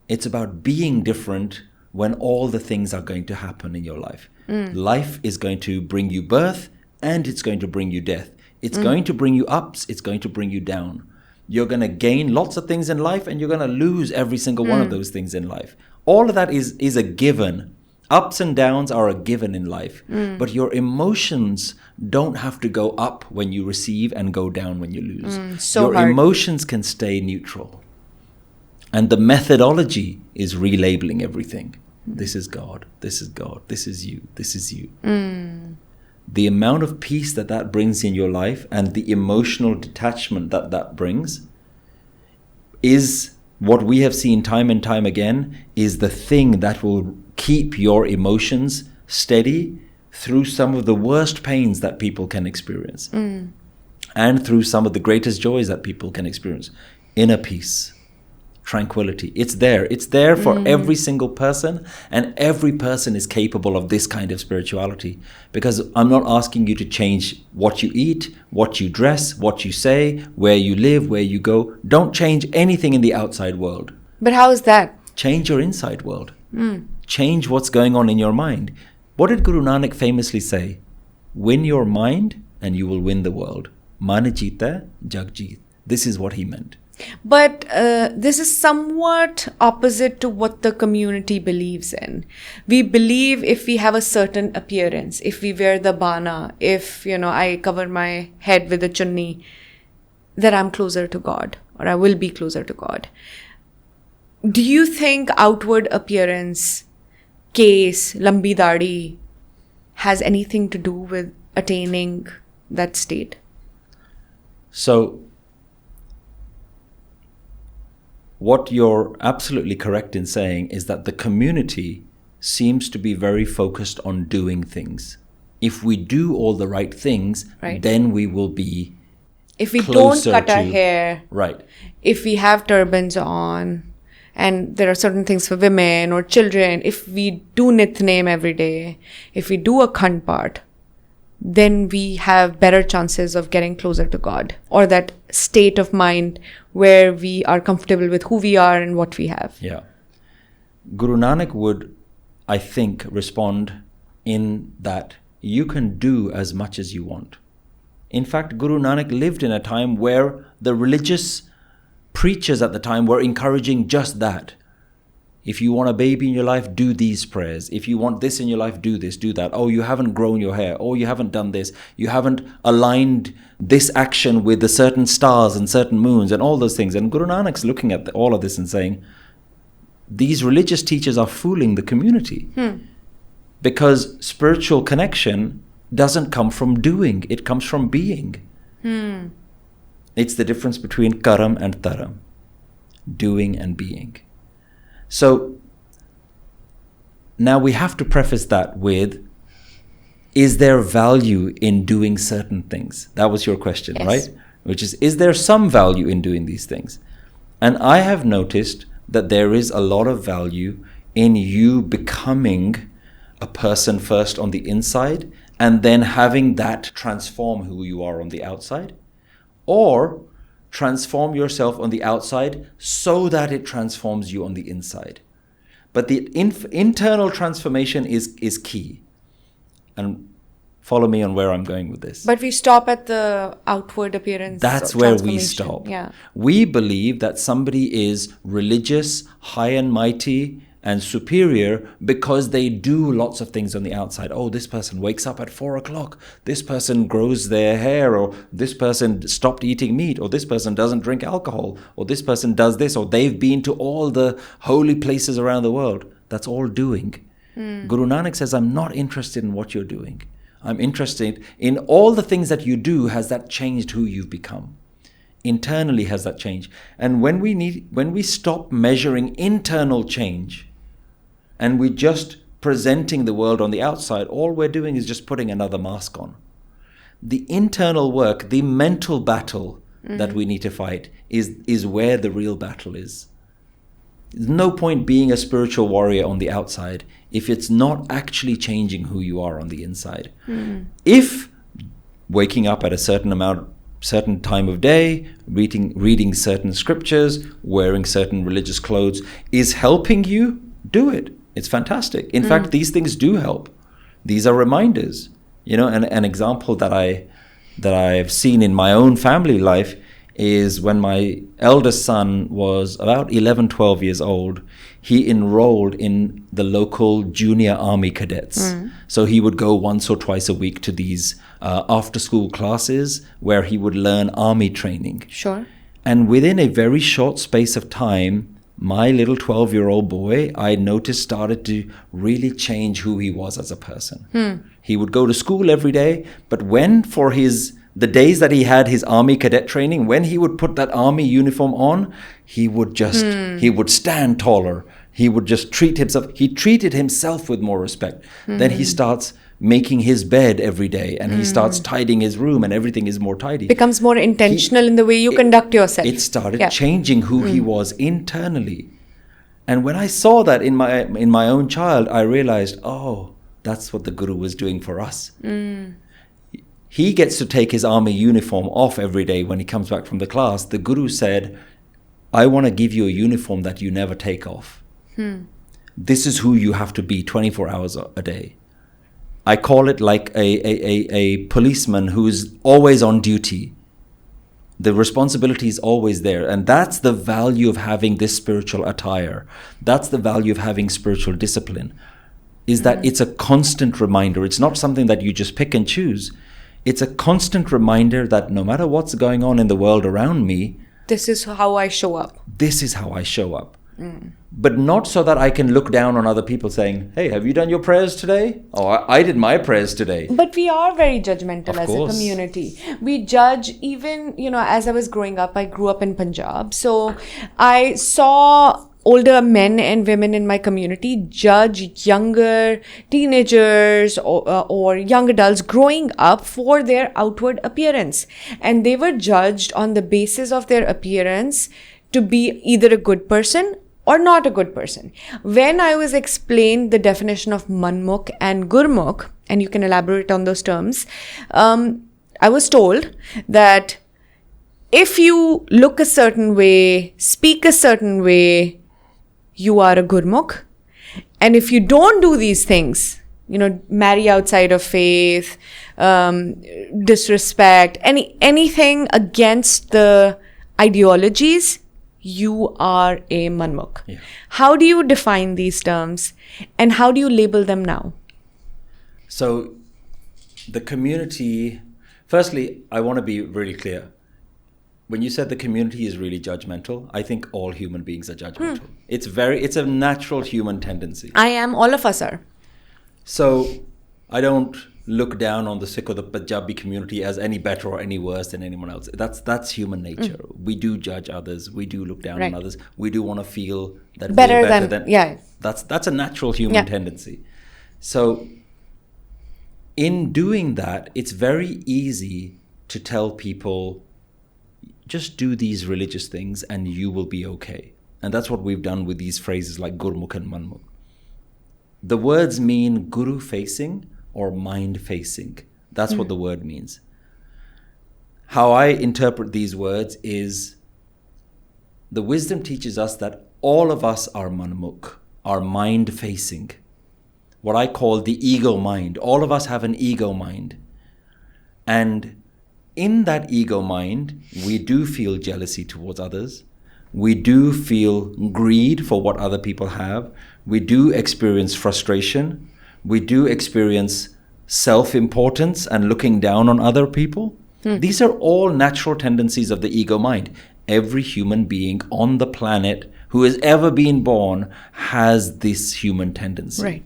It's about being different when all the things are going to happen in your life. Life is going to bring you birth and it's going to bring you death. It's going to bring you ups, it's going to bring you down. You're going to gain lots of things in life and you're going to lose every single one of those things in life. All of that is a given. Ups and downs are a given in life. But your emotions don't have to go up when you receive and go down when you lose. Your emotions can stay neutral. And the methodology is relabeling everything. This is God, this is God, this is you, this is you. The amount of peace that brings in your life and the emotional detachment that brings is what we have seen time and time again, is the thing that will keep your emotions steady through some of the worst pains that people can experience. And through some of the greatest joys that people can experience. Inner peace. Tranquility. It's there for every single person, and every person is capable of this kind of spirituality, because I'm not asking you to change what you eat, what you dress, what you say, where you live, where you go. Don't change anything in the outside world. But how is that? Change your inside world. Change what's going on in your mind. What did Guru Nanak famously say? Win your mind and you will win the world. Man jeeta jag jeet. This is what he meant. But this is somewhat opposite to what the community believes in. We believe if we have a certain appearance, if we wear the bana, if, I cover my head with a chunni, that I'm closer to God, or I will be closer to God. Do you think outward appearance, case, lambi dadi, has anything to do with attaining that state? So, what you're absolutely correct in saying is that the community seems to be very focused on doing things. If we do all the right things, then we will be if we don't cut our hair, right? If we have turbans on, and there are certain things for women or children, if we do nitnem every day, if we do a khand part, then we have better chances of getting closer to God, or that state of mind where we are comfortable with who we are and what we have. Yeah. Guru Nanak would, I think, respond in that you can do as much as you want. In fact, Guru Nanak lived in a time where the religious preachers at the time were encouraging just that. If you want a baby in your life, do these prayers. If you want this in your life, do this, do that. Oh, you haven't grown your hair. Oh, you haven't done this. You haven't aligned this action with the certain stars and certain moons and all those things. And Guru Nanak's looking at all of this and saying, these religious teachers are fooling the community. Because spiritual connection doesn't come from doing. It comes from being. It's the difference between karam and taram. Doing and being. So now we have to preface that with, is there value in doing certain things? That was your question, yes. Right? Which is there some value in doing these things? And I have noticed that there is a lot of value in you becoming a person first on the inside and then having that transform who you are on the outside, or transform yourself on the outside so that it transforms you on the inside. But the internal transformation is key. And follow me on where I'm going with this. But we stop at the outward appearance. That's where we stop. Yeah. We believe that somebody is religious, high and mighty, and superior because they do lots of things on the outside. Oh, this person wakes up at 4 o'clock. This person grows their hair, or this person stopped eating meat, or this person doesn't drink alcohol, or this person does this, or they've been to all the holy places around the world. That's all doing. Guru Nanak says, I'm not interested in what you're doing. I'm interested in all the things that you do. Has that changed who you've become? Internally, has that changed? And when we stop measuring internal change and we're just presenting the world on the outside, all we're doing is just putting another mask on. The internal work, the mental battle that we need to fight is where the real battle is. There's no point being a spiritual warrior on the outside if it's not actually changing who you are on the inside. If waking up at a certain time of day, reading certain scriptures, wearing certain religious clothes is helping you, do it. It's fantastic. In fact, these things do help. These are reminders. You know, an example that I've seen in my own family life is when my eldest son was about 11, 12 years old, he enrolled in the local junior army cadets. So he would go once or twice a week to these after-school classes where he would learn army training. Sure. And within a very short space of time, my little 12-year-old boy, I noticed, started to really change who he was as a person. He would go to school every day, but when for the days that he had his army cadet training, when he would put that army uniform on, he would he would stand taller. He would just he treated himself with more respect. Then he starts making his bed every day, and he starts tidying his room, and everything is more tidy. Becomes more intentional in the way you conduct yourself. It started changing who he was internally. And when I saw that in my own child, I realized, oh, that's what the Guru was doing for us. He gets to take his army uniform off every day when he comes back from the class. The Guru said, I want to give you a uniform that you never take off. This is who you have to be 24 hours a day. I call it like a policeman who's always on duty. The responsibility is always there. And that's the value of having this spiritual attire. That's the value of having spiritual discipline, is that it's a constant reminder. It's not something that you just pick and choose. It's a constant reminder that no matter what's going on in the world around me, this is how I show up. This is how I show up. But not so that I can look down on other people saying, hey, have you done your prayers today? Oh, I did my prayers today. But we are very judgmental as course. a community. We judge even, as I was growing up, I grew up in Punjab. So I saw older men and women in my community judge younger teenagers or young adults growing up for their outward appearance. And they were judged on the basis of their appearance to be either a good person or not a good person. When I was explained the definition of Manmukh and Gurmukh, and you can elaborate on those terms, I was told that if you look a certain way, speak a certain way, you are a Gurmukh. And if you don't do these things, marry outside of faith, disrespect, anything against the ideologies, you are a Manmukh. Yeah. How do you define these terms and how do you label them now? So the community, firstly, I want to be really clear. When you said the community is really judgmental, I think all human beings are judgmental. It's a natural human tendency. I am, all of us are. So I don't look down on the Sikh or the Punjabi community as any better or any worse than anyone else. That's human nature. We do judge others. We do look down on others. We do want to feel that we're better than. Yeah. That's a natural human tendency. So in doing that, it's very easy to tell people, just do these religious things and you will be okay. And that's what we've done with these phrases like Gurmukh and Manmukh. The words mean guru facing or mind facing. That's what the word means. How I interpret these words is the wisdom teaches us that all of us are Manmukh, are mind facing. What I call the ego mind. All of us have an ego mind. And in that ego mind, we do feel jealousy towards others. We do feel greed for what other people have. We do experience frustration. We do experience self-importance and looking down on other people. These are all natural tendencies of the ego mind. Every human being on the planet who has ever been born has this human tendency. Right.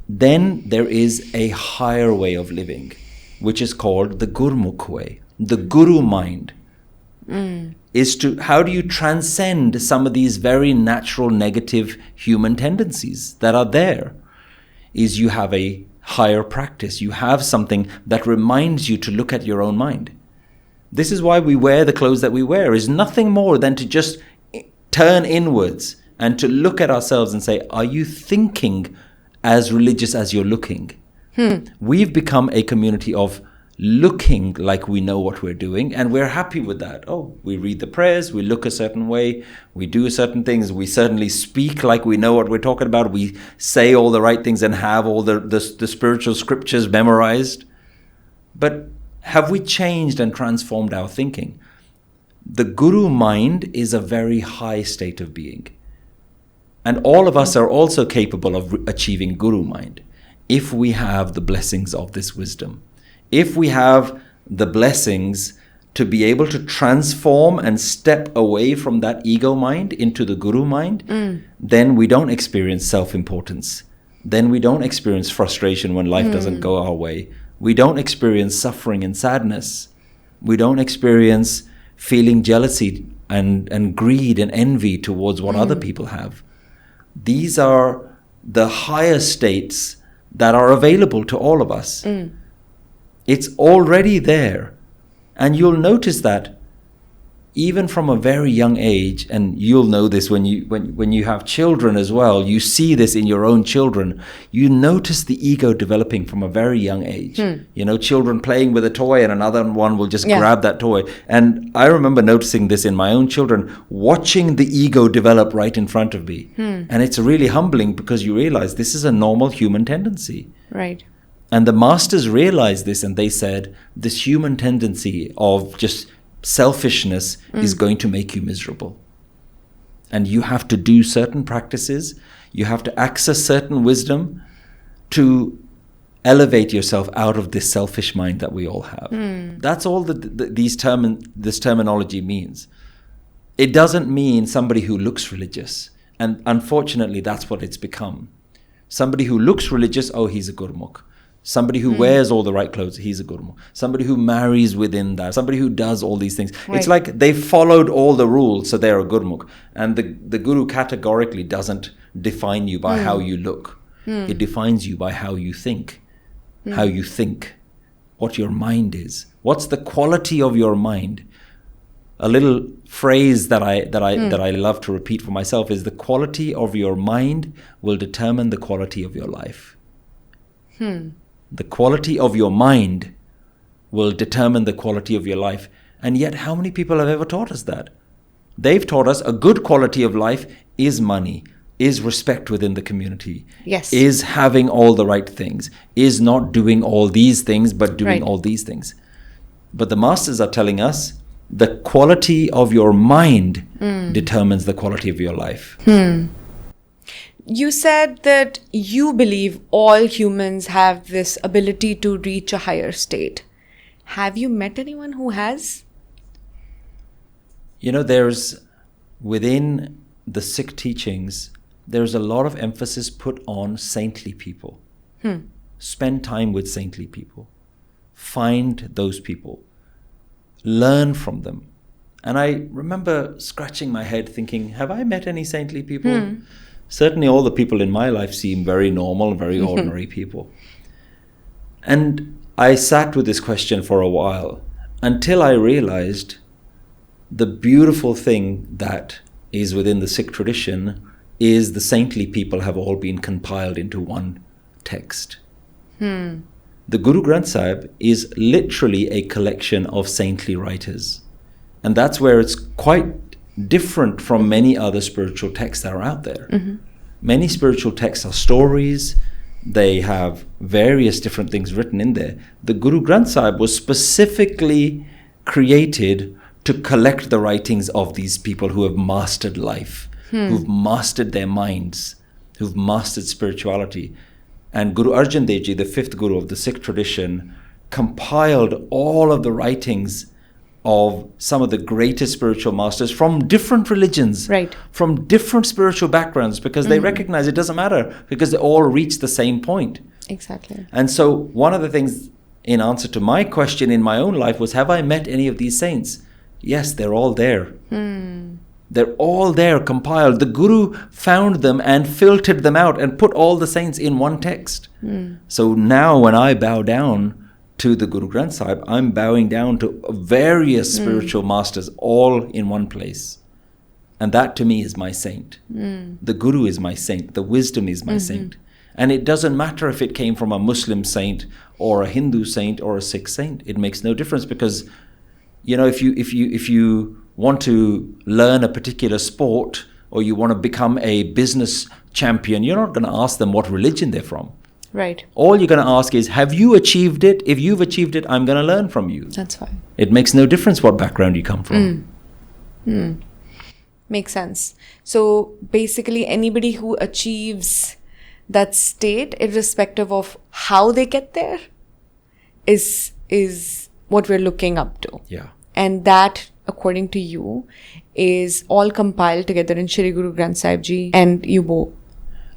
Then there is a higher way of living, which is called the Gurmukh way, the Guru mind. is to how do you transcend some of these very natural negative human tendencies that are there? Is you have a higher practice. You have something that reminds you to look at your own mind. This is why we wear the clothes that we wear, is nothing more than to just turn inwards and to look at ourselves and say, are you thinking as religious as you're looking? We've become a community of looking like we know what we're doing, and we're happy with that. Oh, we read the prayers, we look a certain way, we do certain things, we certainly speak like we know what we're talking about, we say all the right things and have all the spiritual scriptures memorized. But have we changed and transformed our thinking? The Guru mind is a very high state of being. And all of us are also capable of achieving Guru mind if we have the blessings of this wisdom. If we have the blessings to be able to transform and step away from that ego mind into the Guru mind, then we don't experience self-importance. Then we don't experience frustration when life doesn't go our way. We don't experience suffering and sadness. We don't experience feeling jealousy and greed and envy towards what other people have. These are the higher states that are available to all of us. It's already there. And you'll notice that even from a very young age, and you'll know this when you have children as well, you see this in your own children, you notice the ego developing from a very young age. You know, children playing with a toy and another one will just grab that toy. And I remember noticing this in my own children, watching the ego develop right in front of me. And it's really humbling because you realize this is a normal human tendency. Right. And the masters realized this, and they said, this human tendency of just selfishness is going to make you miserable. And you have to do certain practices, you have to access certain wisdom to elevate yourself out of this selfish mind that we all have. That's all this terminology means. It doesn't mean somebody who looks religious. And unfortunately, that's what it's become. Somebody who looks religious, oh, he's a Gurmukh. Somebody who wears all the right clothes, he's a Gurmukh. Somebody who marries within that. Somebody who does all these things. Right. It's like they followed all the rules, so they're a Gurmukh. And the Guru categorically doesn't define you by how you look. It defines you by how you think. How you think. What your mind is. What's the quality of your mind? A little phrase that I love to repeat for myself is, the quality of your mind will determine the quality of your life. The quality of your mind will determine the quality of your life. And yet, how many people have ever taught us that? They've taught us a good quality of life is money, is respect within the community, is having all the right things, is not doing all these things, but doing all these things. But the masters are telling us, the quality of your mind determines the quality of your life. You said that you believe all humans have this ability to reach a higher state. Have you met anyone who has? You know, there's, within the Sikh teachings, there's a lot of emphasis put on saintly people. Spend time with saintly people. Find those people. Learn from them. And I remember scratching my head thinking, have I met any saintly people? Certainly all the people in my life seem very normal, very ordinary people. And I sat with this question for a while until I realized the beautiful thing that is within the Sikh tradition is the saintly people have all been compiled into one text. The Guru Granth Sahib is literally a collection of saintly writers. And that's where it's quite different from many other spiritual texts that are out there. Many spiritual texts are stories. They have various different things written in there. The Guru Granth Sahib was specifically created to collect the writings of these people who have mastered life, who've mastered their minds, who've mastered spirituality. And Guru Arjan Dev Ji, the fifth Guru of the Sikh tradition, compiled all of the writings of some of the greatest spiritual masters from different religions, from different spiritual backgrounds, because they recognize it doesn't matter, because they all reach the same point. Exactly. And so one of the things in answer to my question in my own life was, have I met any of these saints? Yes, they're all there. They're all there, compiled. The Guru found them and filtered them out and put all the saints in one text. So now when I bow down to the Guru Granth Sahib, I'm bowing down to various spiritual masters all in one place. And that to me is my saint. The Guru is my saint. The wisdom is my saint. And it doesn't matter if it came from a Muslim saint or a Hindu saint or a Sikh saint. It makes no difference, because, you know, if you want to learn a particular sport, or you want to become a business champion, you're not going to ask them what religion they're from. Right. All you're going to ask is, have you achieved it? If you've achieved it, I'm going to learn from you. That's fine. It makes no difference what background you come from. Makes sense. So basically, anybody who achieves that state, irrespective of how they get there, is what we're looking up to. Yeah. And that, according to you, is all compiled together in Shri Guru Granth Sahib Ji, and you bow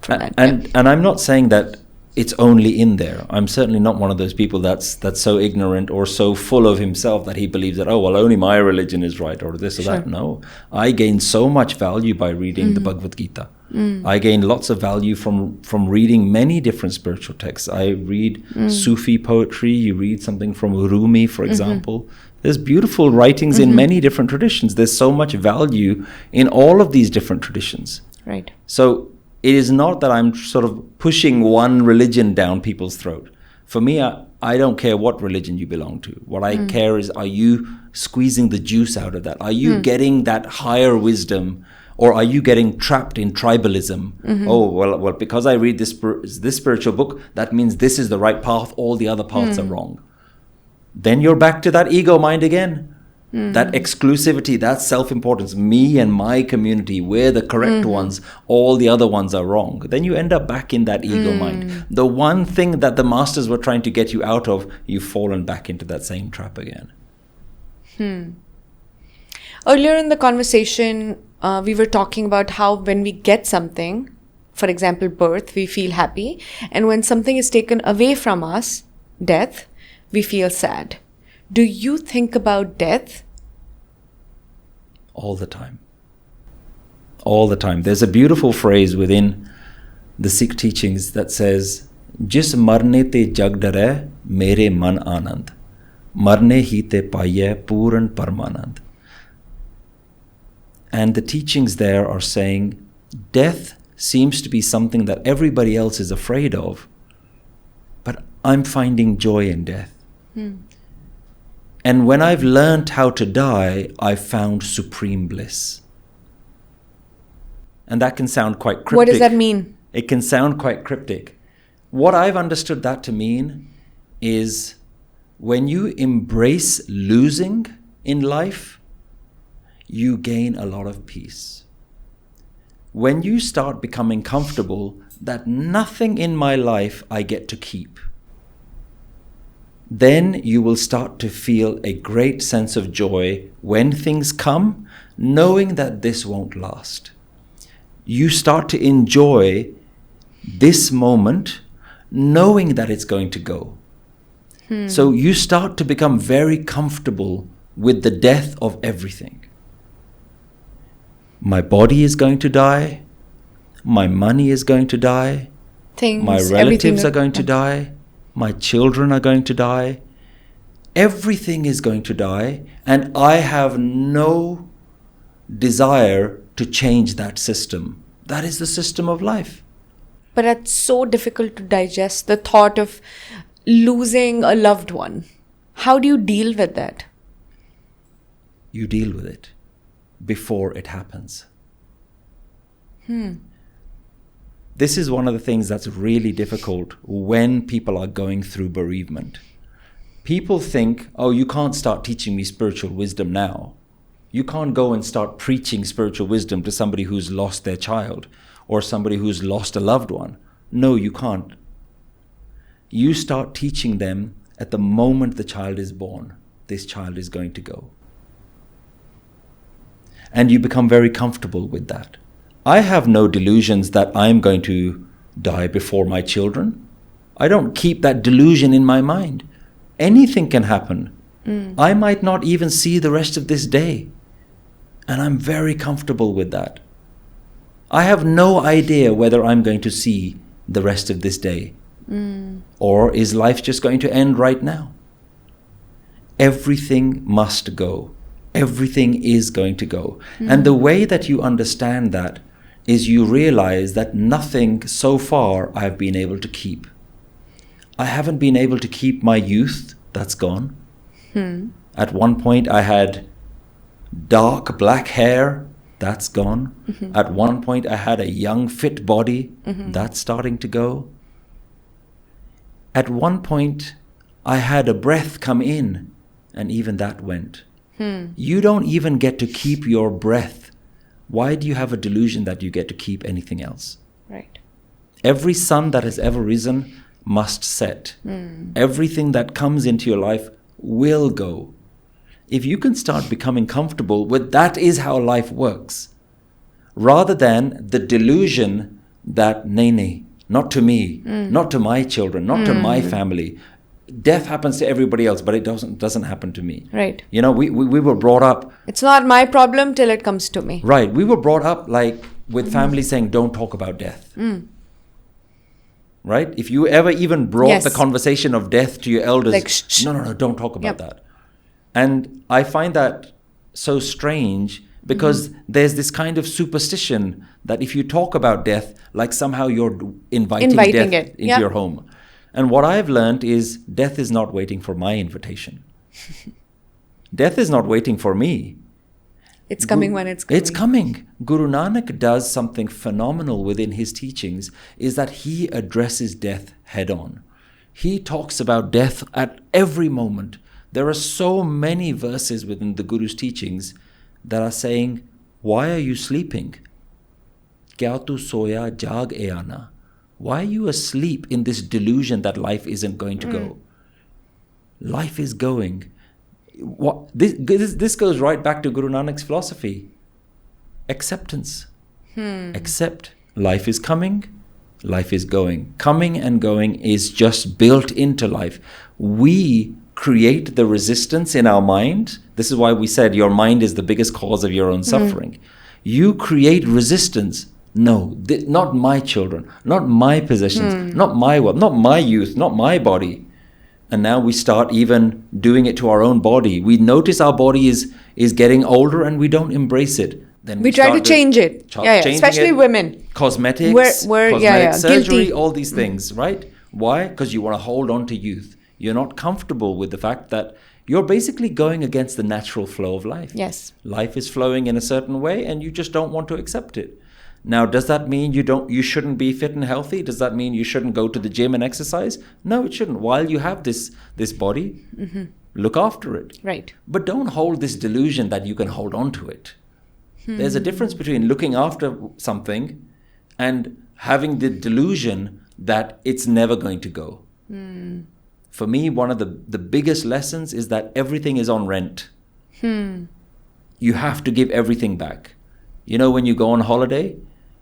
from that. And I'm not saying that it's only in there. I'm certainly not one of those people that's so ignorant or so full of himself that he believes that, oh, well, only my religion is right, or this or that. No. I gained so much value by reading the Bhagavad Gita. I gained lots of value from reading many different spiritual texts. I read Sufi poetry. You read something from Rumi, for example. There's beautiful writings in many different traditions. There's so much value in all of these different traditions. Right. So it is not that I'm sort of pushing one religion down people's throat. For me, I don't care what religion you belong to. What I care is, are you squeezing the juice out of that? Are you getting that higher wisdom? Or are you getting trapped in tribalism? Oh, well, because I read this spiritual book, that means this is the right path, all the other paths are wrong. Then you're back to that ego mind again. That exclusivity, that self-importance, me and my community, we're the correct ones, all the other ones are wrong. Then you end up back in that ego mind. The one thing that the masters were trying to get you out of, you've fallen back into that same trap again. Earlier in the conversation, we were talking about how when we get something, for example, birth, we feel happy. And when something is taken away from us, death, we feel sad. Do you think about death? All the time. All the time. There's a beautiful phrase within the Sikh teachings that says, Jis marne te jag dare, mere man anand. Marne hi te paye puran parmanand. And the teachings there are saying, death seems to be something that everybody else is afraid of, but I'm finding joy in death. And when I've learned how to die, I've found supreme bliss. And that can sound quite cryptic. What does that mean? It can sound quite cryptic. What I've understood that to mean is, when you embrace losing in life, you gain a lot of peace. When you start becoming comfortable that nothing in my life I get to keep, then you will start to feel a great sense of joy when things come, knowing that this won't last. You start to enjoy this moment, knowing that it's going to go. So you start to become very comfortable with the death of everything. My body is going to die. My money is going to die. My relatives are going to die. My children are going to die. Everything is going to die. And I have no desire to change that system. That is the system of life. But it's so difficult to digest, the thought of losing a loved one. How do you deal with that? You deal with it before it happens. This is one of the things that's really difficult when people are going through bereavement. People think, oh, you can't start teaching me spiritual wisdom now. You can't go and start preaching spiritual wisdom to somebody who's lost their child or somebody who's lost a loved one. No, you can't. You start teaching them at the moment the child is born. This child is going to go. And you become very comfortable with that. I have no delusions that I'm going to die before my children. I don't keep that delusion in my mind. Anything can happen. I might not even see the rest of this day. And I'm very comfortable with that. I have no idea whether I'm going to see the rest of this day. Or is life just going to end right now? Everything must go. Everything is going to go. And the way that you understand that is you realize that nothing so far I've been able to keep. I haven't been able to keep my youth. That's gone. At one point I had dark black hair. That's gone. At one point I had a young fit body. That's starting to go. At one point I had a breath come in, and even that went. You don't even get to keep your breath. Why do you have a delusion that you get to keep anything else? Right. Every sun that has ever risen must set. Everything that comes into your life will go. If you can start becoming comfortable with that is how life works, rather than the delusion that, nay, not to me, not to my children, not to my family. Death happens to everybody else, but it doesn't happen to me. Right. You know, we were brought up. It's not my problem till it comes to me. Right. We were brought up like with families saying, don't talk about death. Right? If you ever even brought the conversation of death to your elders, like, shh. No, don't talk about that. And I find that so strange because there's this kind of superstition that if you talk about death, like somehow you're inviting death into your home. And what I've learned is death is not waiting for my invitation. Death is not waiting for me. It's coming when it's coming. It's coming. Guru Nanak does something phenomenal within his teachings, is that he addresses death head on. He talks about death at every moment. There are so many verses within the Guru's teachings that are saying, why are you sleeping? Kya tu soya jag e aana? Why are you asleep in this delusion that life isn't going to go? Life is going. This goes right back to Guru Nanak's philosophy. Acceptance. Accept. Life is coming. Life is going. Coming and going is just built into life. We create the resistance in our mind. This is why we said your mind is the biggest cause of your own suffering. You create resistance. No, not my children, not my possessions, not my wealth, not my youth, not my body. And now we start even doing it to our own body. We notice our body is getting older and we don't embrace it. Then we try to change it. Especially women. Cosmetics, cosmetic surgery, guilty. all these things, right? Why? Because you want to hold on to youth. You're not comfortable with the fact that you're basically going against the natural flow of life. Yes. Life is flowing in a certain way and you just don't want to accept it. Now, does that mean you shouldn't be fit and healthy? Does that mean you shouldn't go to the gym and exercise? No, it shouldn't. While you have this body, look after it. Right. But don't hold this delusion that you can hold on to it. There's a difference between looking after something and having the delusion that it's never going to go. For me, one of the biggest lessons is that everything is on rent. You have to give everything back. You know, when you go on holiday,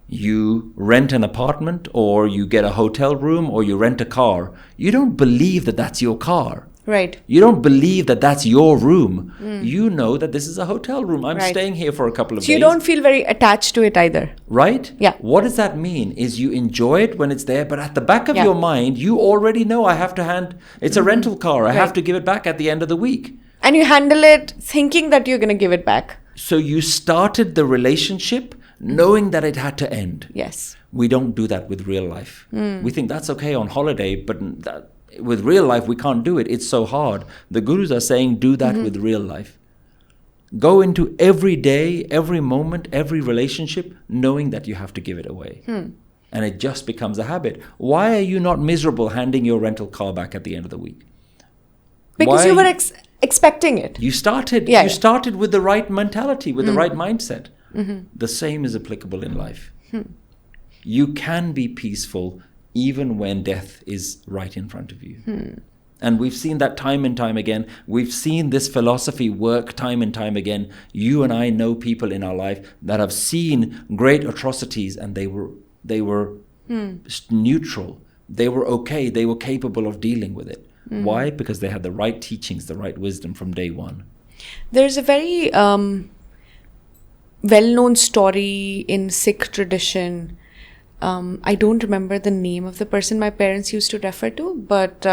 you rent an apartment or you get a hotel room or you rent a car. You don't believe that that's your car. Right. You don't believe that that's your room. You know that this is a hotel room. I'm staying here for a couple of days. So you don't feel very attached to it either. Right? Yeah. What does that mean? Is you enjoy it when it's there, but at the back of your mind, you already know it's a rental car. I have to give it back at the end of the week. And you handle it thinking that you're going to give it back. So you started the relationship knowing that it had to end. Yes. We don't do that with real life. We think that's okay on holiday, but with real life, we can't do it. It's so hard. The gurus are saying do that with real life. Go into every day, every moment, every relationship, knowing that you have to give it away. And it just becomes a habit. Why are you not miserable handing your rental car back at the end of the week? Because you were expecting it. You started with the right mentality, with the right mindset. The same is applicable in life. You can be peaceful even when death is right in front of you. And we've seen that time and time again. We've seen this philosophy work time and time again. You and I know people in our life that have seen great atrocities and they were neutral. They were okay. They were capable of dealing with it. Why? Because they had the right teachings, the right wisdom from day one. There's a very well-known story in Sikh tradition. I don't remember the name of the person my parents used to refer to, but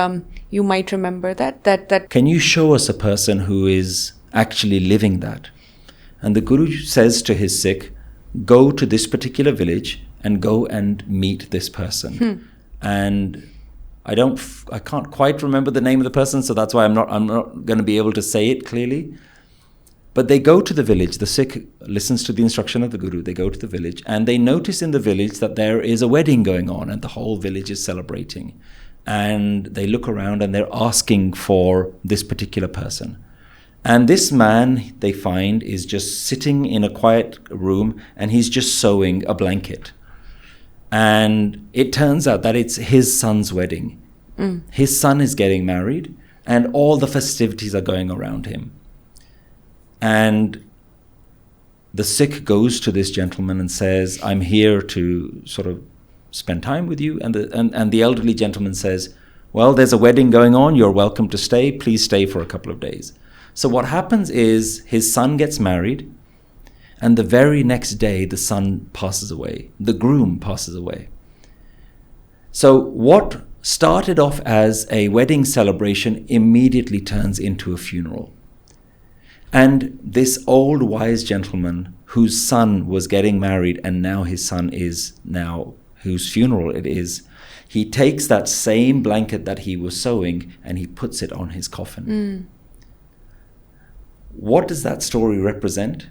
you might remember that. Can you show us a person who is actually living that? And the Guru says to his Sikh, go to this particular village and go and meet this person. And I can't quite remember the name of the person, so that's why I'm not going to be able to say it clearly. But they go to the village. The Sikh listens to the instruction of the Guru. They go to the village and they notice in the village that there is a wedding going on and the whole village is celebrating. And they look around and they're asking for this particular person. And this man, they find, is just sitting in a quiet room and he's just sewing a blanket. And it turns out that it's his son's wedding. His son is getting married and all the festivities are going around him. And the Sikh goes to this gentleman and says, I'm here to sort of spend time with you. And the elderly gentleman says, well, there's a wedding going on. You're welcome to stay. Please stay for a couple of days. So what happens is his son gets married, and the very next day the son passes away. The groom passes away. So what started off as a wedding celebration immediately turns into a funeral. And this old wise gentleman whose son was getting married and now his son is now, whose funeral it is, he takes that same blanket that he was sewing and he puts it on his coffin. What does that story represent?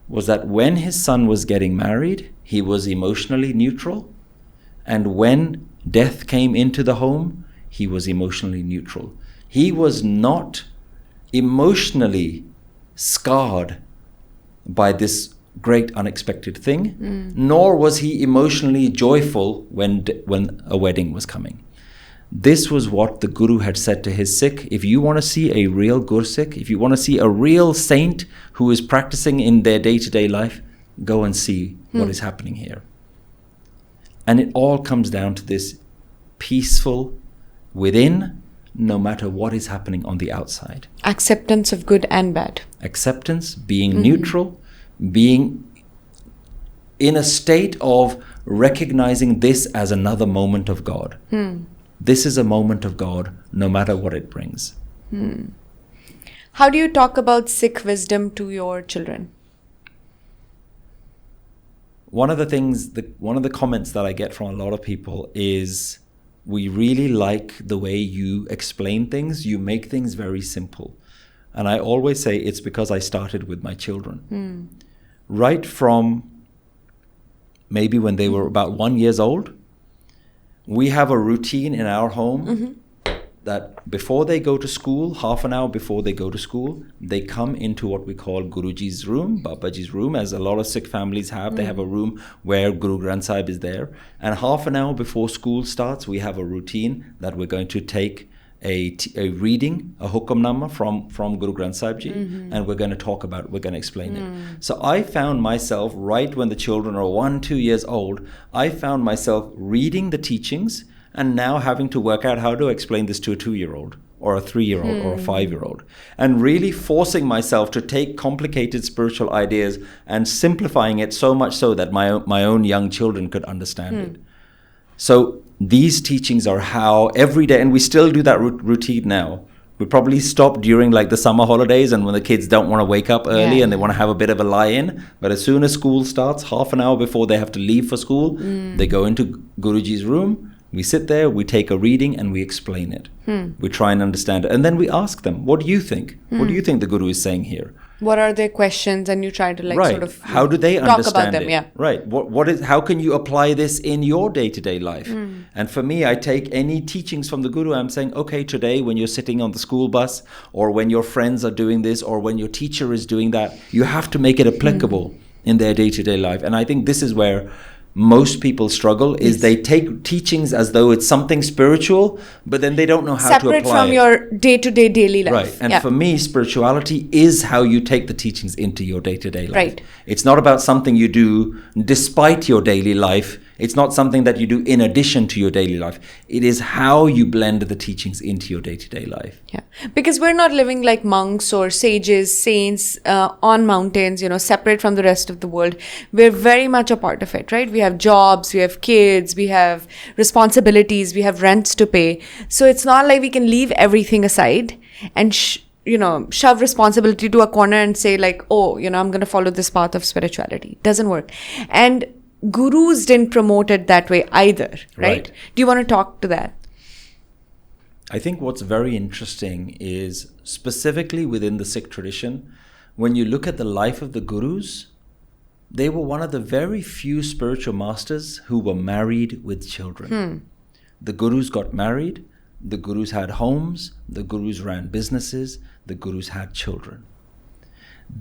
Was that when his son was getting married, he was emotionally neutral. And when death came into the home, he was emotionally neutral. He was not emotionally scarred by this great unexpected thing, nor was he emotionally joyful when a wedding was coming. This was what the Guru had said to his Sikh. If you want to see a real Gursikh, if you want to see a real saint who is practicing in their day-to-day life, go and see what is happening here. And it all comes down to this peaceful within, no matter what is happening on the outside. Acceptance of good and bad. Acceptance, being neutral, being in a state of recognizing this as another moment of God. This is a moment of God, no matter what it brings. How do you talk about Sikh wisdom to your children? One of the comments that I get from a lot of people is, we really like the way you explain things. You make things very simple. And I always say it's because I started with my children. Right from maybe when they were about 1 year old, we have a routine in our home that before they go to school, half an hour before they go to school, they come into what we call Guruji's room, Babaji's room, as a lot of Sikh families have. They have a room where Guru Granth Sahib is there. And half an hour before school starts, we have a routine that we're going to take a reading, a Hukam from Guru Granth Sahib Ji, and we're going to talk about it, we're going to explain it. So I found myself, right when the children are 1, 2 years old, I found myself reading the teachings and now having to work out how to explain this to a 2-year-old or a 3-year-old or a 5-year-old, and really forcing myself to take complicated spiritual ideas and simplifying it so much so that my own young children could understand it. So these teachings are how every day, and we still do that routine now. We probably stop during like the summer holidays and when the kids don't want to wake up early and they want to have a bit of a lie-in. But as soon as school starts, half an hour before they have to leave for school, they go into Guruji's room. We sit there, we take a reading and we explain it. We try and understand it. And then we ask them, what do you think? What do you think the Guru is saying here? What are their questions? And you try to sort of how do they talk understand about them? it? Right. How can you apply this in your day-to-day life? And for me, I take any teachings from the Guru. I'm saying, okay, today when you're sitting on the school bus or when your friends are doing this or when your teacher is doing that, you have to make it applicable in their day-to-day life. And I think this is where most people struggle, is they take teachings as though it's something spiritual, but then they don't know how to apply it. Separate from your day-to-day daily life. Right. And for me, spirituality is how you take the teachings into your day-to-day life. Right. It's not about something you do despite your daily life. It's not something that you do in addition to your daily life. It is how you blend the teachings into your day-to-day life. Yeah, because we're not living like monks or sages, saints on mountains, separate from the rest of the world. We're very much a part of it, right? We have jobs, we have kids, we have responsibilities, we have rents to pay. So it's not like we can leave everything aside and shove responsibility to a corner and say like, oh, I'm going to follow this path of spirituality. Doesn't work. And gurus didn't promote it that way either, right? Do you want to talk to that? I think what's very interesting is specifically within the Sikh tradition, when you look at the life of the gurus, they were one of the very few spiritual masters who were married with children. The gurus got married, the gurus had homes, the gurus ran businesses, the gurus had children.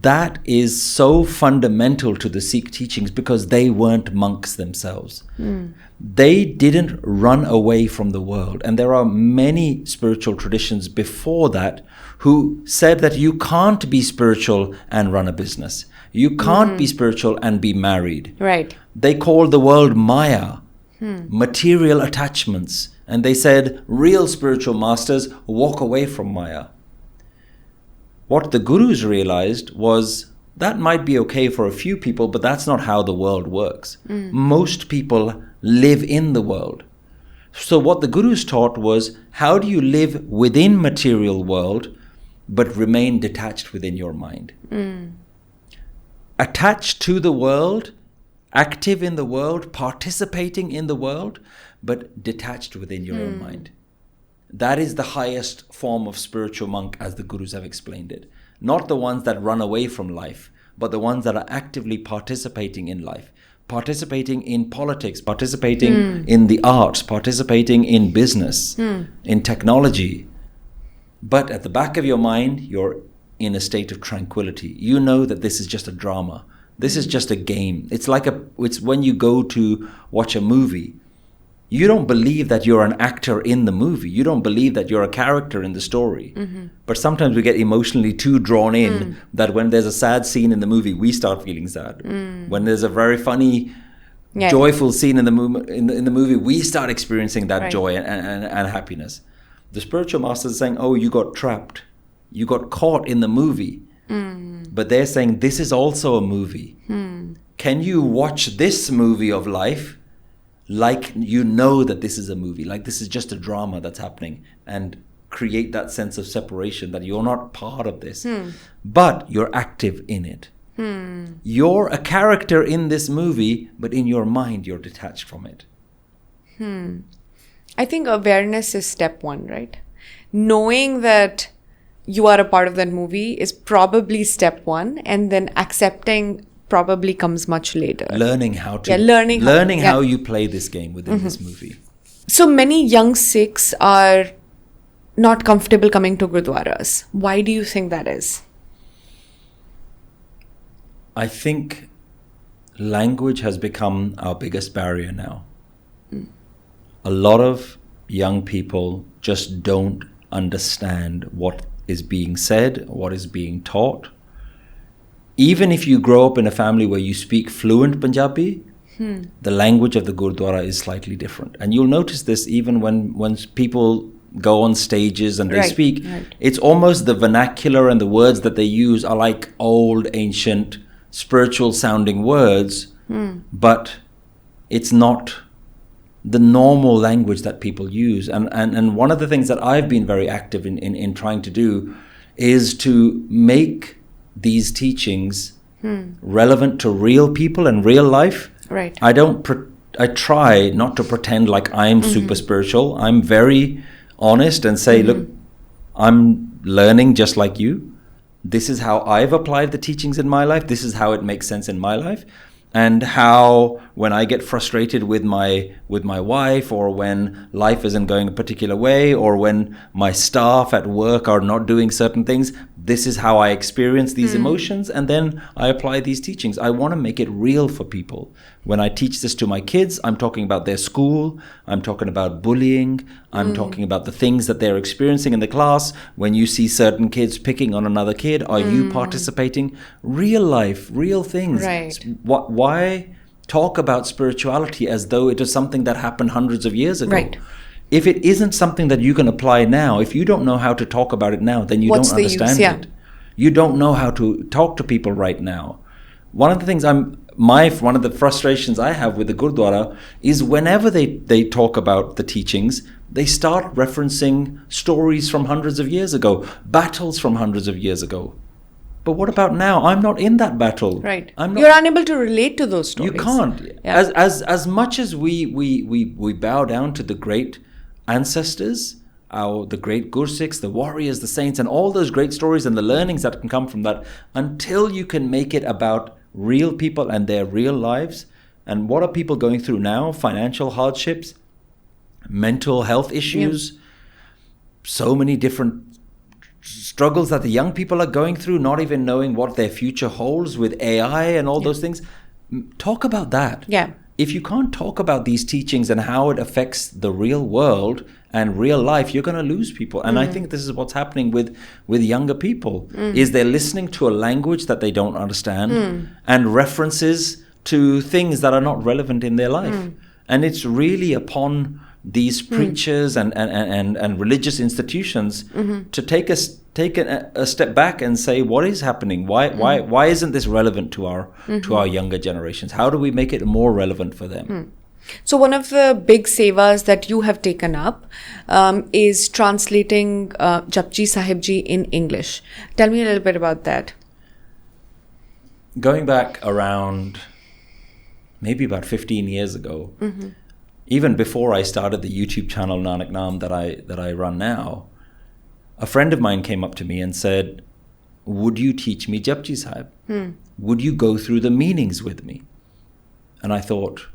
That is so fundamental to the Sikh teachings because they weren't monks themselves. They didn't run away from the world. And there are many spiritual traditions before that who said that you can't be spiritual and run a business. You can't be spiritual and be married. Right. They called the world Maya, material attachments. And they said real spiritual masters walk away from Maya. What the gurus realized was that might be okay for a few people, but that's not how the world works. Most people live in the world. So what the gurus taught was, how do you live within material world, but remain detached within your mind? Attached to the world, active in the world, participating in the world, but detached within your own mind. That is the highest form of spiritual monk as the gurus have explained it. Not the ones that run away from life, but the ones that are actively participating in life, participating in politics, participating in the arts, participating in business, in technology. But at the back of your mind, you're in a state of tranquility. You know that this is just a drama. This is just a game. It's when you go to watch a movie. You don't believe that you're an actor in the movie. You don't believe that you're a character in the story. But sometimes we get emotionally too drawn in that when there's a sad scene in the movie, we start feeling sad. When there's a very funny, joyful scene in the movie, we start experiencing that joy and happiness. The spiritual master is saying, oh, you got trapped. You got caught in the movie. But they're saying, this is also a movie. Can you watch this movie of life like you know that this is a movie, like this is just a drama that's happening, and create that sense of separation that you're not part of this, but you're active in it. You're a character in this movie, but in your mind, you're detached from it. I think awareness is step one, right? Knowing that you are a part of that movie is probably step one, and then accepting probably comes much later. Learning how to how you play this game within this movie. So many young Sikhs are not comfortable coming to gurdwaras. Why do you think that is? I think language has become our biggest barrier now. A lot of young people just don't understand what is being said, what is being taught. Even if you grow up in a family where you speak fluent Punjabi, the language of the Gurdwara is slightly different. And you'll notice this even when people go on stages and they speak. It's almost the vernacular and the words that they use are like old, ancient, spiritual sounding words, but it's not the normal language that people use. And one of the things that I've been very active in trying to do is to make these teachings relevant to real people and real life. I try not to pretend like I'm super spiritual. I'm very honest and say, look, I'm learning just like you. This is how I've applied the teachings in my life. This is how it makes sense in my life. And how when I get frustrated with my wife, or when life isn't going a particular way, or when my staff at work are not doing certain things, this is how I experience these emotions, and then I apply these teachings. I want to make it real for people. When I teach this to my kids, I'm talking about their school, I'm talking about bullying, I'm talking about the things that they're experiencing in the class. When you see certain kids picking on another kid, are you participating? Real life, real things. Why talk about spirituality as though it is something that happened hundreds of years ago. Right. If it isn't something that you can apply now, if you don't know how to talk about it now, then you What's don't the understand use? Yeah. it. You don't know how to talk to people right now. One of the things one of the frustrations I have with the Gurdwara is whenever they talk about the teachings, they start referencing stories from hundreds of years ago, battles from hundreds of years ago. But what about now? I'm not in that battle. Right. I'm not, You're unable to relate to those stories. you can't. Yeah. As much as we bow down to the great ancestors, the great Gursikhs, the warriors, the saints, and all those great stories and the learnings that can come from that, until you can make it about real people and their real lives, and what are people going through now? Financial hardships, mental health issues, so many different struggles that the young people are going through, not even knowing what their future holds with AI and all those things. Talk about that. Yeah. If you can't talk about these teachings and how it affects the real world and real life, you're going to lose people. And I think this is what's happening with younger people, is they're listening to a language that they don't understand and references to things that are not relevant in their life. And it's really upon these preachers and religious institutions to take a step back and say, what is happening? Why isn't this relevant to our younger generations? How do we make it more relevant for them? So one of the big sevas that you have taken up is translating Japji Sahibji in English. Tell me a little bit about that. Going back around maybe about 15 years ago, even before I started the YouTube channel Nanak Naam that I run now, a friend of mine came up to me and said, would you teach me Japji Sahib? Would you go through the meanings with me? And I thought,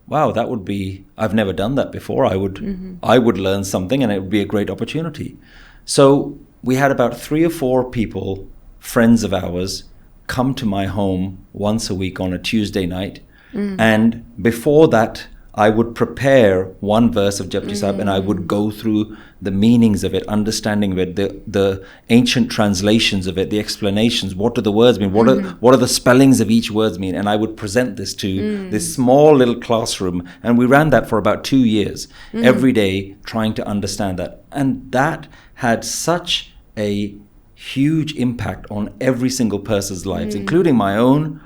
wow, that would be, I've never done that before. I would learn something and it would be a great opportunity. So we had about 3 or 4 people, friends of ours, come to my home once a week on a Tuesday night. And before that, I would prepare one verse of Japji Sahib and I would go through the meanings of it, understanding of it, the ancient translations of it, the explanations. What do the words mean? What are the spellings of each word mean? And I would present this to this small little classroom. And we ran that for about 2 years, every day trying to understand that. And that had such a huge impact on every single person's lives, including my own.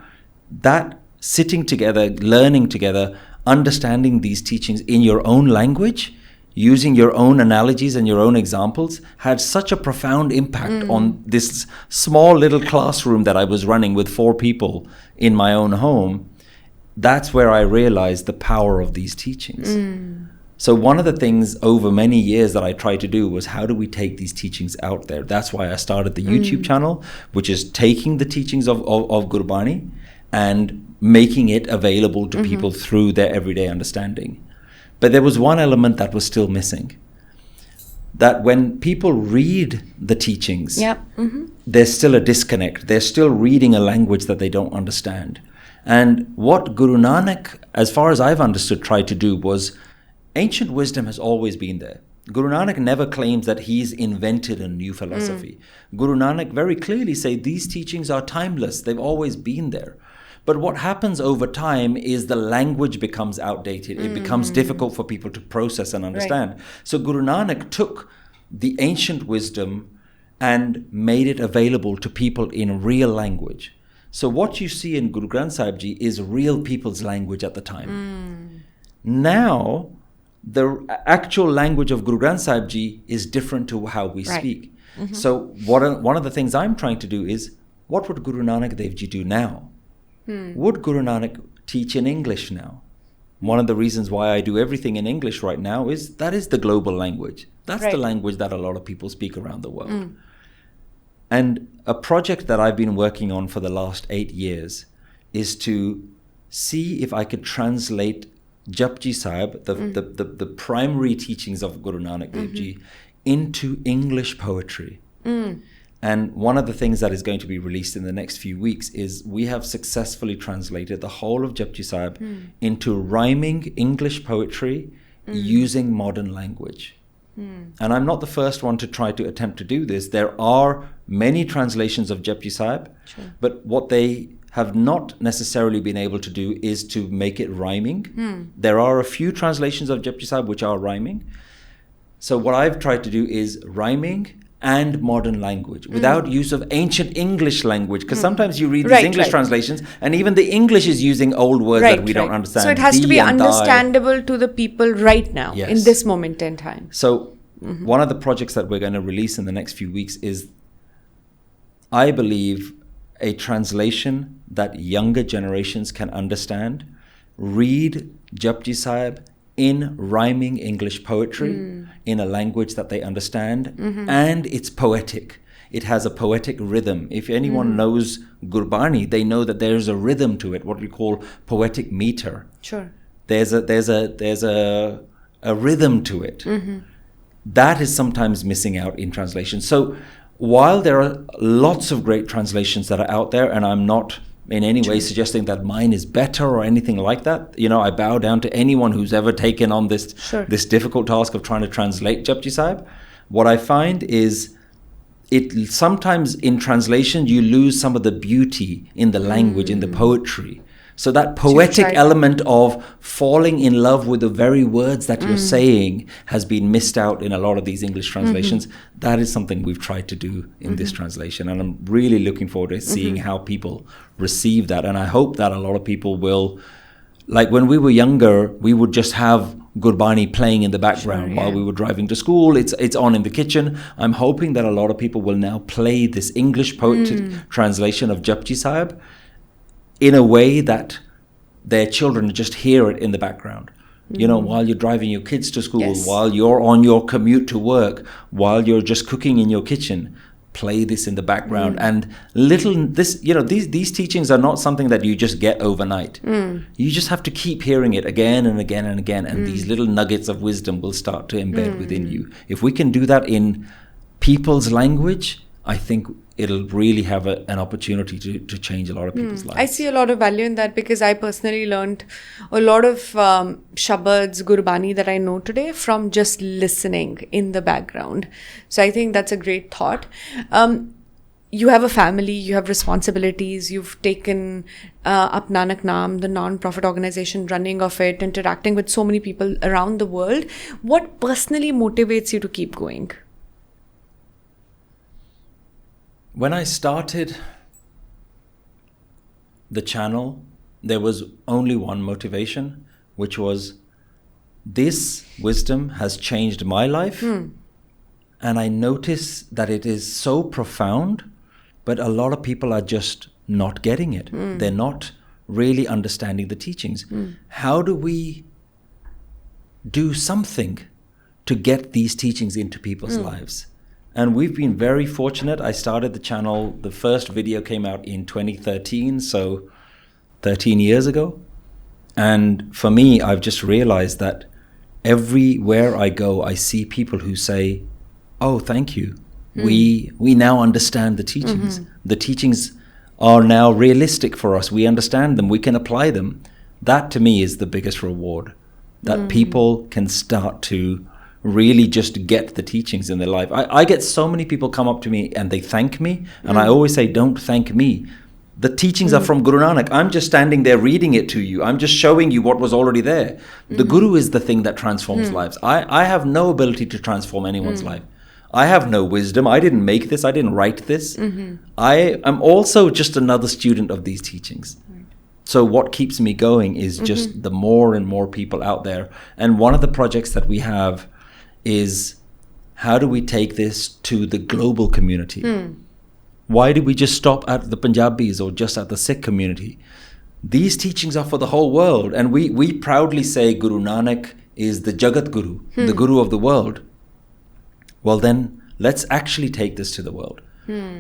That sitting together, learning together, understanding these teachings in your own language, using your own analogies and your own examples, had such a profound impact on this small little classroom that I was running with 4 people in my own home. That's where I realized the power of these teachings. So one of the things over many years that I tried to do was, how do we take these teachings out there? That's why I started the YouTube channel, which is taking the teachings of Gurbani and making it available to people through their everyday understanding. But there was one element that was still missing. That when people read the teachings, there's still a disconnect. They're still reading a language that they don't understand. And what Guru Nanak, as far as I've understood, tried to do was, ancient wisdom has always been there. Guru Nanak never claims that he's invented a new philosophy. Guru Nanak very clearly says these teachings are timeless. They've always been there. But what happens over time is the language becomes outdated. It becomes difficult for people to process and understand. Right. So Guru Nanak took the ancient wisdom and made it available to people in real language. So what you see in Guru Granth Sahib Ji is real people's language at the time. Now, the actual language of Guru Granth Sahib Ji is different to how we speak. So one of the things I'm trying to do is, what would Guru Nanak Dev Ji do now? Would Guru Nanak teach in English now? One of the reasons why I do everything in English right now is that is the global language. That's the language that a lot of people speak around the world. And a project that I've been working on for the last 8 years is to see if I could translate Japji Sahib, the primary teachings of Guru Nanak Dev Ji, into English poetry. And one of the things that is going to be released in the next few weeks is we have successfully translated the whole of Japji Sahib into rhyming English poetry using modern language. And I'm not the first one to try to attempt to do this. There are many translations of Japji Sahib, but what they have not necessarily been able to do is to make it rhyming. There are a few translations of Japji Sahib which are rhyming. So what I've tried to do is rhyming and modern language without use of ancient English language, because sometimes you read these English translations and even the English is using old words that we don't understand. So it has to be understandable to the people right now, in this moment in time. So one of the projects that we're going to release in the next few weeks is, I believe, a translation that younger generations can understand. Read Japji Sahib in rhyming English poetry in a language that they understand, and it's poetic. It has a poetic rhythm. If anyone knows Gurbani, they know that there's a rhythm to it, what we call poetic meter. Sure. There's a rhythm to it. That is sometimes missing out in translation. So while there are lots of great translations that are out there, and I'm not in any way suggesting that mine is better or anything like that, I bow down to anyone who's ever taken on this difficult task of trying to translate Japji Sahib. What I find is, it sometimes in translation you lose some of the beauty in the language, in the poetry. So that poetic element of falling in love with the very words that you're saying has been missed out in a lot of these English translations. That is something we've tried to do in this translation. And I'm really looking forward to seeing how people receive that. And I hope that a lot of people will, like when we were younger, we would just have Gurbani playing in the background while we were driving to school. It's on in the kitchen. I'm hoping that a lot of people will now play this English poetic translation of Japji Sahib in a way that their children just hear it in the background. While you're driving your kids to school, while you're on your commute to work, while you're just cooking in your kitchen, play this in the background. And these teachings are not something that you just get overnight. You just have to keep hearing it again and again and again, and these little nuggets of wisdom will start to embed within you. If we can do that in people's language, I think it'll really have an opportunity to change a lot of people's lives. I see a lot of value in that, because I personally learned a lot of shabads, Gurbani that I know today from just listening in the background. So I think that's a great thought. You have a family, you have responsibilities, you've taken up Nanak Naam, the non-profit organization running of it, interacting with so many people around the world. What personally motivates you to keep going? When I started the channel, there was only one motivation, which was, this wisdom has changed my life. And I notice that it is so profound, but a lot of people are just not getting it. They're not really understanding the teachings. How do we do something to get these teachings into people's lives? And we've been very fortunate. I started the channel, the first video came out in 2013, so 13 years ago. And for me, I've just realized that everywhere I go, I see people who say, oh, thank you. We now understand the teachings. The teachings are now realistic for us. We understand them. We can apply them. That to me is the biggest reward, that people can start to really just get the teachings in their life. I get so many people come up to me and they thank me, and I always say, don't thank me. The teachings are from Guru Nanak. I'm just standing there reading it to you. I'm just showing you what was already there. The Guru is the thing that transforms lives. I have no ability to transform anyone's life. I have no wisdom. I didn't make this. I didn't write this. I am also just another student of these teachings. So what keeps me going is just the more and more people out there. And one of the projects that we have is, how do we take this to the global community? Why do we just stop at the Punjabis or just at the Sikh community? These teachings are for the whole world. And we proudly say Guru Nanak is the Jagat Guru, the Guru of the world. Well then, let's actually take this to the world.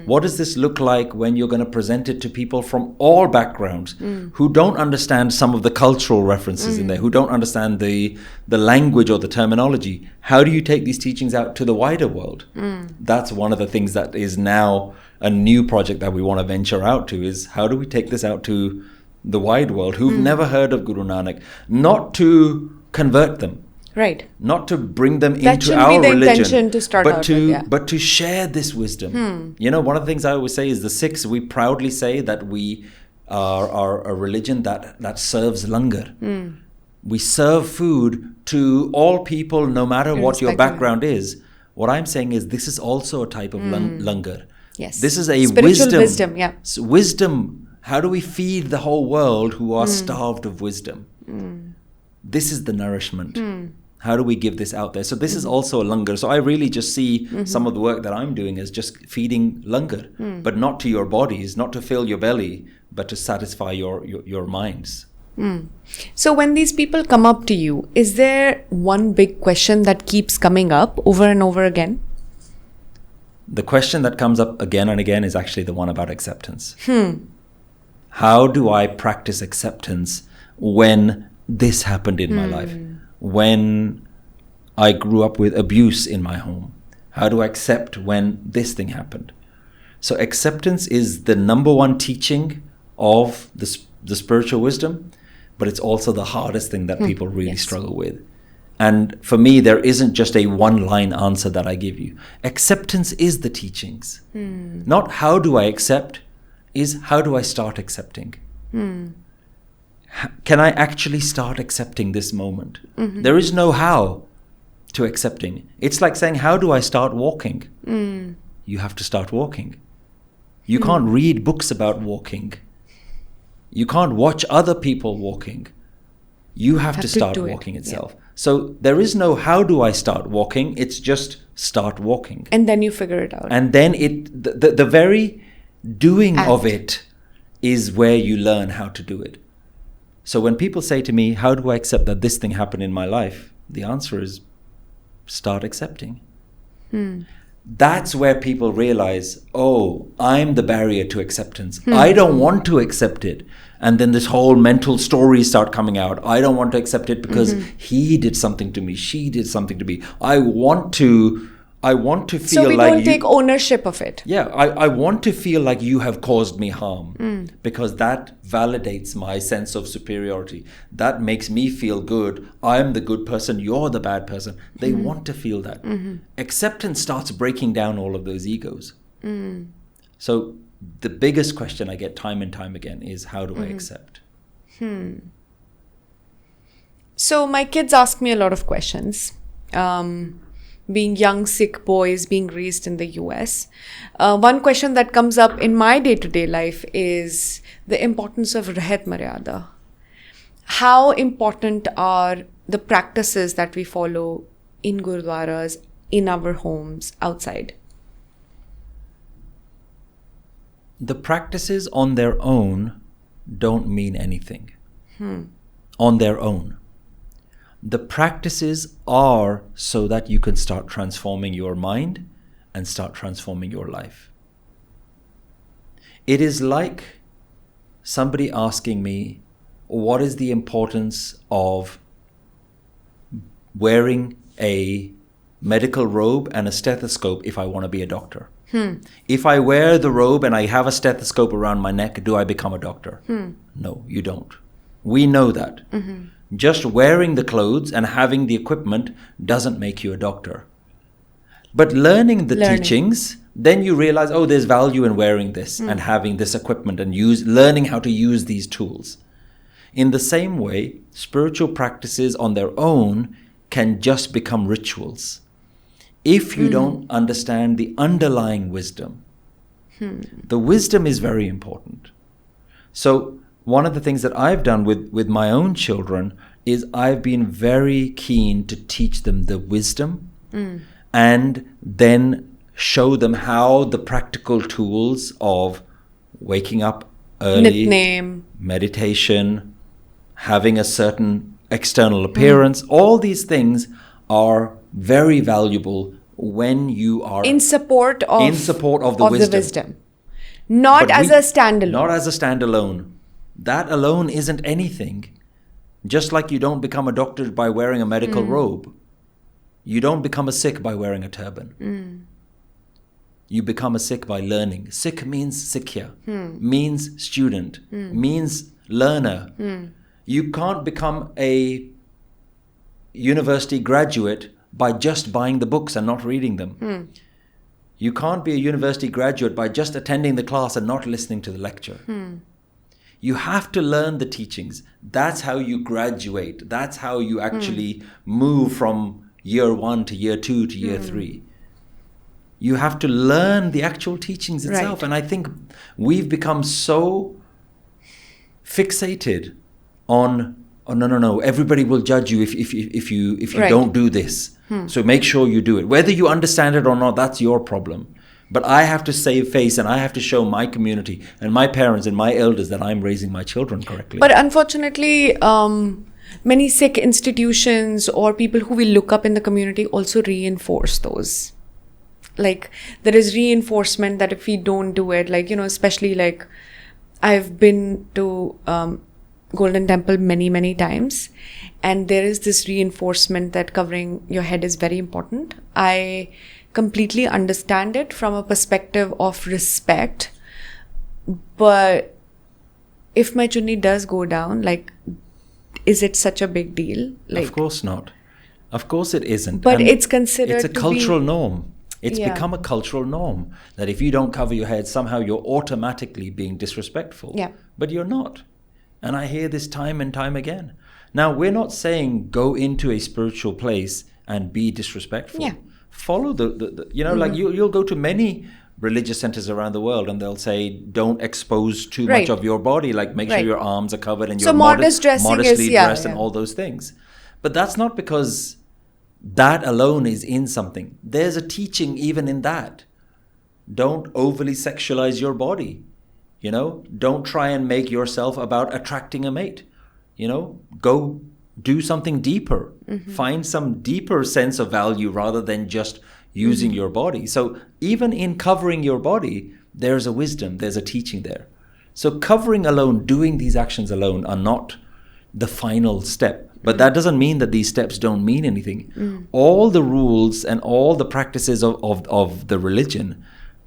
What does this look like when you're going to present it to people from all backgrounds who don't understand some of the cultural references in there, who don't understand the language or the terminology? How do you take these teachings out to the wider world? That's one of the things that is now a new project that we want to venture out to, is how do we take this out to the wide world who've never heard of Guru Nanak? Not to convert them. Right. Not to bring them that into our religion. That should be the intention to start out with, but to share this wisdom. One of the things I always say is, the Sikhs, we proudly say that we are a religion that serves langar. We serve food to all people, no matter what your background is. What I'm saying is this is also a type of langar. Yes. This is a spiritual wisdom. Yeah. So wisdom. How do we feed the whole world who are starved of wisdom? This is the nourishment. How do we give this out there? So this is also a langar. So I really just see some of the work that I'm doing as just feeding langar, but not to your bodies, not to fill your belly, but to satisfy your minds. So when these people come up to you, is there one big question that keeps coming up over and over again? The question that comes up again and again is actually the one about acceptance. How do I practice acceptance when this happened in my life? When I grew up with abuse in my home? How do I accept when this thing happened? So acceptance is the number one teaching of the spiritual wisdom, but it's also the hardest thing that people really struggle with. And for me, there isn't just a one-line answer that I give you. Acceptance is the teachings. Not how do I accept, is how do I start accepting? Can I actually start accepting this moment? There is no how to accepting. It's like saying, how do I start walking? You have to start walking. You can't read books about walking. You can't watch other people walking. You have to start walking itself. So there is no how do I start walking. It's just start walking. And then you figure it out. And then the very doing of it is where you learn how to do it. So when people say to me, how do I accept that this thing happened in my life? The answer is start accepting. That's where people realize, oh, I'm the barrier to acceptance. I don't want to accept it. And then this whole mental stories start coming out. I don't want to accept it because he did something to me. She did something to me. I want to feel so we like don't take ownership of it. Yeah, I want to feel like you have caused me harm because that validates my sense of superiority. That makes me feel good. I'm the good person. You're the bad person. They want to feel that. Acceptance starts breaking down all of those egos. So the biggest question I get time and time again is, how do I accept? So my kids ask me a lot of questions. Being young Sikh boys being raised in the US. One question that comes up in my day-to-day life is the importance of Rahat Maryada. How important are the practices that we follow in gurdwaras, in our homes, outside? The practices on their own don't mean anything. On their own. The practices are so that you can start transforming your mind and start transforming your life. It is like somebody asking me, what is the importance of wearing a medical robe and a stethoscope if I want to be a doctor? If I wear the robe and I have a stethoscope around my neck, do I become a doctor? No, you don't. We know that. Just wearing the clothes and having the equipment doesn't make you a doctor. But learning the teachings, then you realize, oh, there's value in wearing this and having this equipment and learning how to use these tools. In the same way, spiritual practices on their own can just become rituals. If you don't understand the underlying wisdom, the wisdom is very important. So one of the things that I've done with my own children is I've been very keen to teach them the wisdom and then show them how the practical tools of waking up early, Nitname, meditation, having a certain external appearance, all these things are very valuable when you are in support of the wisdom. Not as a standalone. Not as a standalone. That alone isn't anything. Just like you don't become a doctor by wearing a medical robe. You don't become a Sikh by wearing a turban. You become a Sikh by learning. Sikh means Sikhya, means student, means learner. You can't become a university graduate by just buying the books and not reading them. You can't be a university graduate by just attending the class and not listening to the lecture. You have to learn the teachings. That's how you graduate. That's how you actually move from year 1 to year 2 to year 3. You have to learn the actual teachings itself. Right. And I think we've become so fixated on, oh, no, everybody will judge you if you Right. don't do this. So make sure you do it. Whether you understand it or not, that's your problem. But I have to save face, and I have to show my community and my parents and my elders that I'm raising my children correctly. But unfortunately, many Sikh institutions or people who we look up in the community also reinforce those. Like, there is reinforcement that if we don't do it, like, especially like I've been to Golden Temple many, many times, and there is this reinforcement that covering your head is very important. I completely understand it from a perspective of respect, but if my chunni does go down, like, is it such a big deal? Like, of course not. Of course it isn't. But And it's considered it's a to cultural be, norm. It's become a cultural norm that if you don't cover your head, somehow you're automatically being disrespectful. Yeah. But you're not. And I hear this time and time again. Now, we're not saying go into a spiritual place and be disrespectful. Yeah. Follow the like you'll go to many religious centers around the world and they'll say don't expose too much Right. of your body, like make sure Right. your arms are covered and So you're modest dressing modestly is- yeah, dressed and yeah. all those things. But that's not because that alone is in something. There's a teaching even in that. Don't overly sexualize your body. Don't try and make yourself about attracting a mate. Go do something deeper. Find some deeper sense of value rather than just using your body. So even in covering your body, there's a wisdom, there's a teaching there. So covering alone, doing these actions alone are not the final step. But that doesn't mean that these steps don't mean anything. All the rules and all the practices of the religion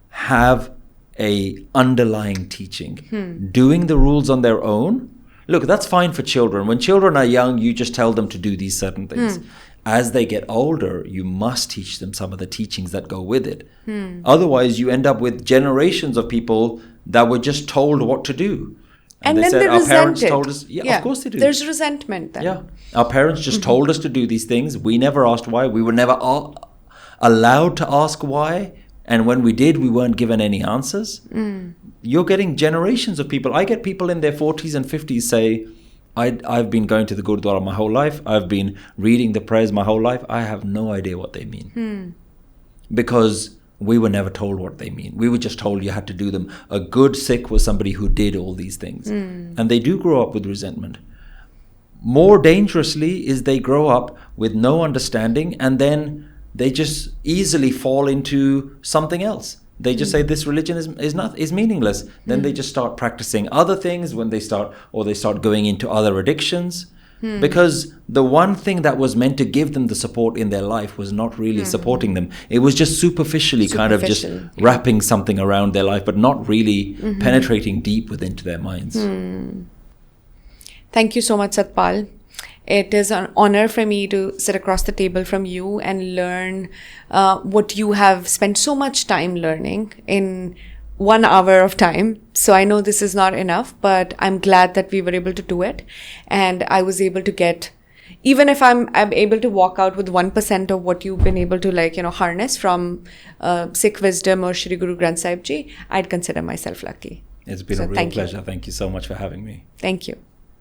have a underlying teaching. Doing the rules on their own, look, that's fine for children. When children are young, you just tell them to do these certain things. As they get older, you must teach them some of the teachings that go with it. Otherwise, you end up with generations of people that were just told what to do. and they then said, they our resent parents it. told us, yeah, of course they do. There's resentment then. Yeah. Our parents just told us to do these things. We never asked why. We were never allowed to ask why. And when we did, we weren't given any answers. You're getting generations of people. I get people in their 40s and 50s say, I've been going to the Gurdwara my whole life. I've been reading the prayers my whole life. I have no idea what they mean. Because we were never told what they mean. We were just told you had to do them. A good Sikh was somebody who did all these things. And they do grow up with resentment. More dangerously is they grow up with no understanding and then they just easily fall into something else. They just say this religion is meaningless. Then they just start practicing other things when they start going into other addictions. Because the one thing that was meant to give them the support in their life was not really supporting them. It was just superficially kind of just wrapping something around their life, but not really penetrating deep within to their minds. Thank you so much, Satpal. It is an honor for me to sit across the table from you and learn what you have spent so much time learning in 1 hour of time. So I know this is not enough, but I'm glad that we were able to do it. And I was able to get, even if I'm able to walk out with 1% of what you've been able to harness from Sikh wisdom or Shri Guru Granth Sahib Ji, I'd consider myself lucky. It's been a real pleasure. Thank you so much for having me. Thank you.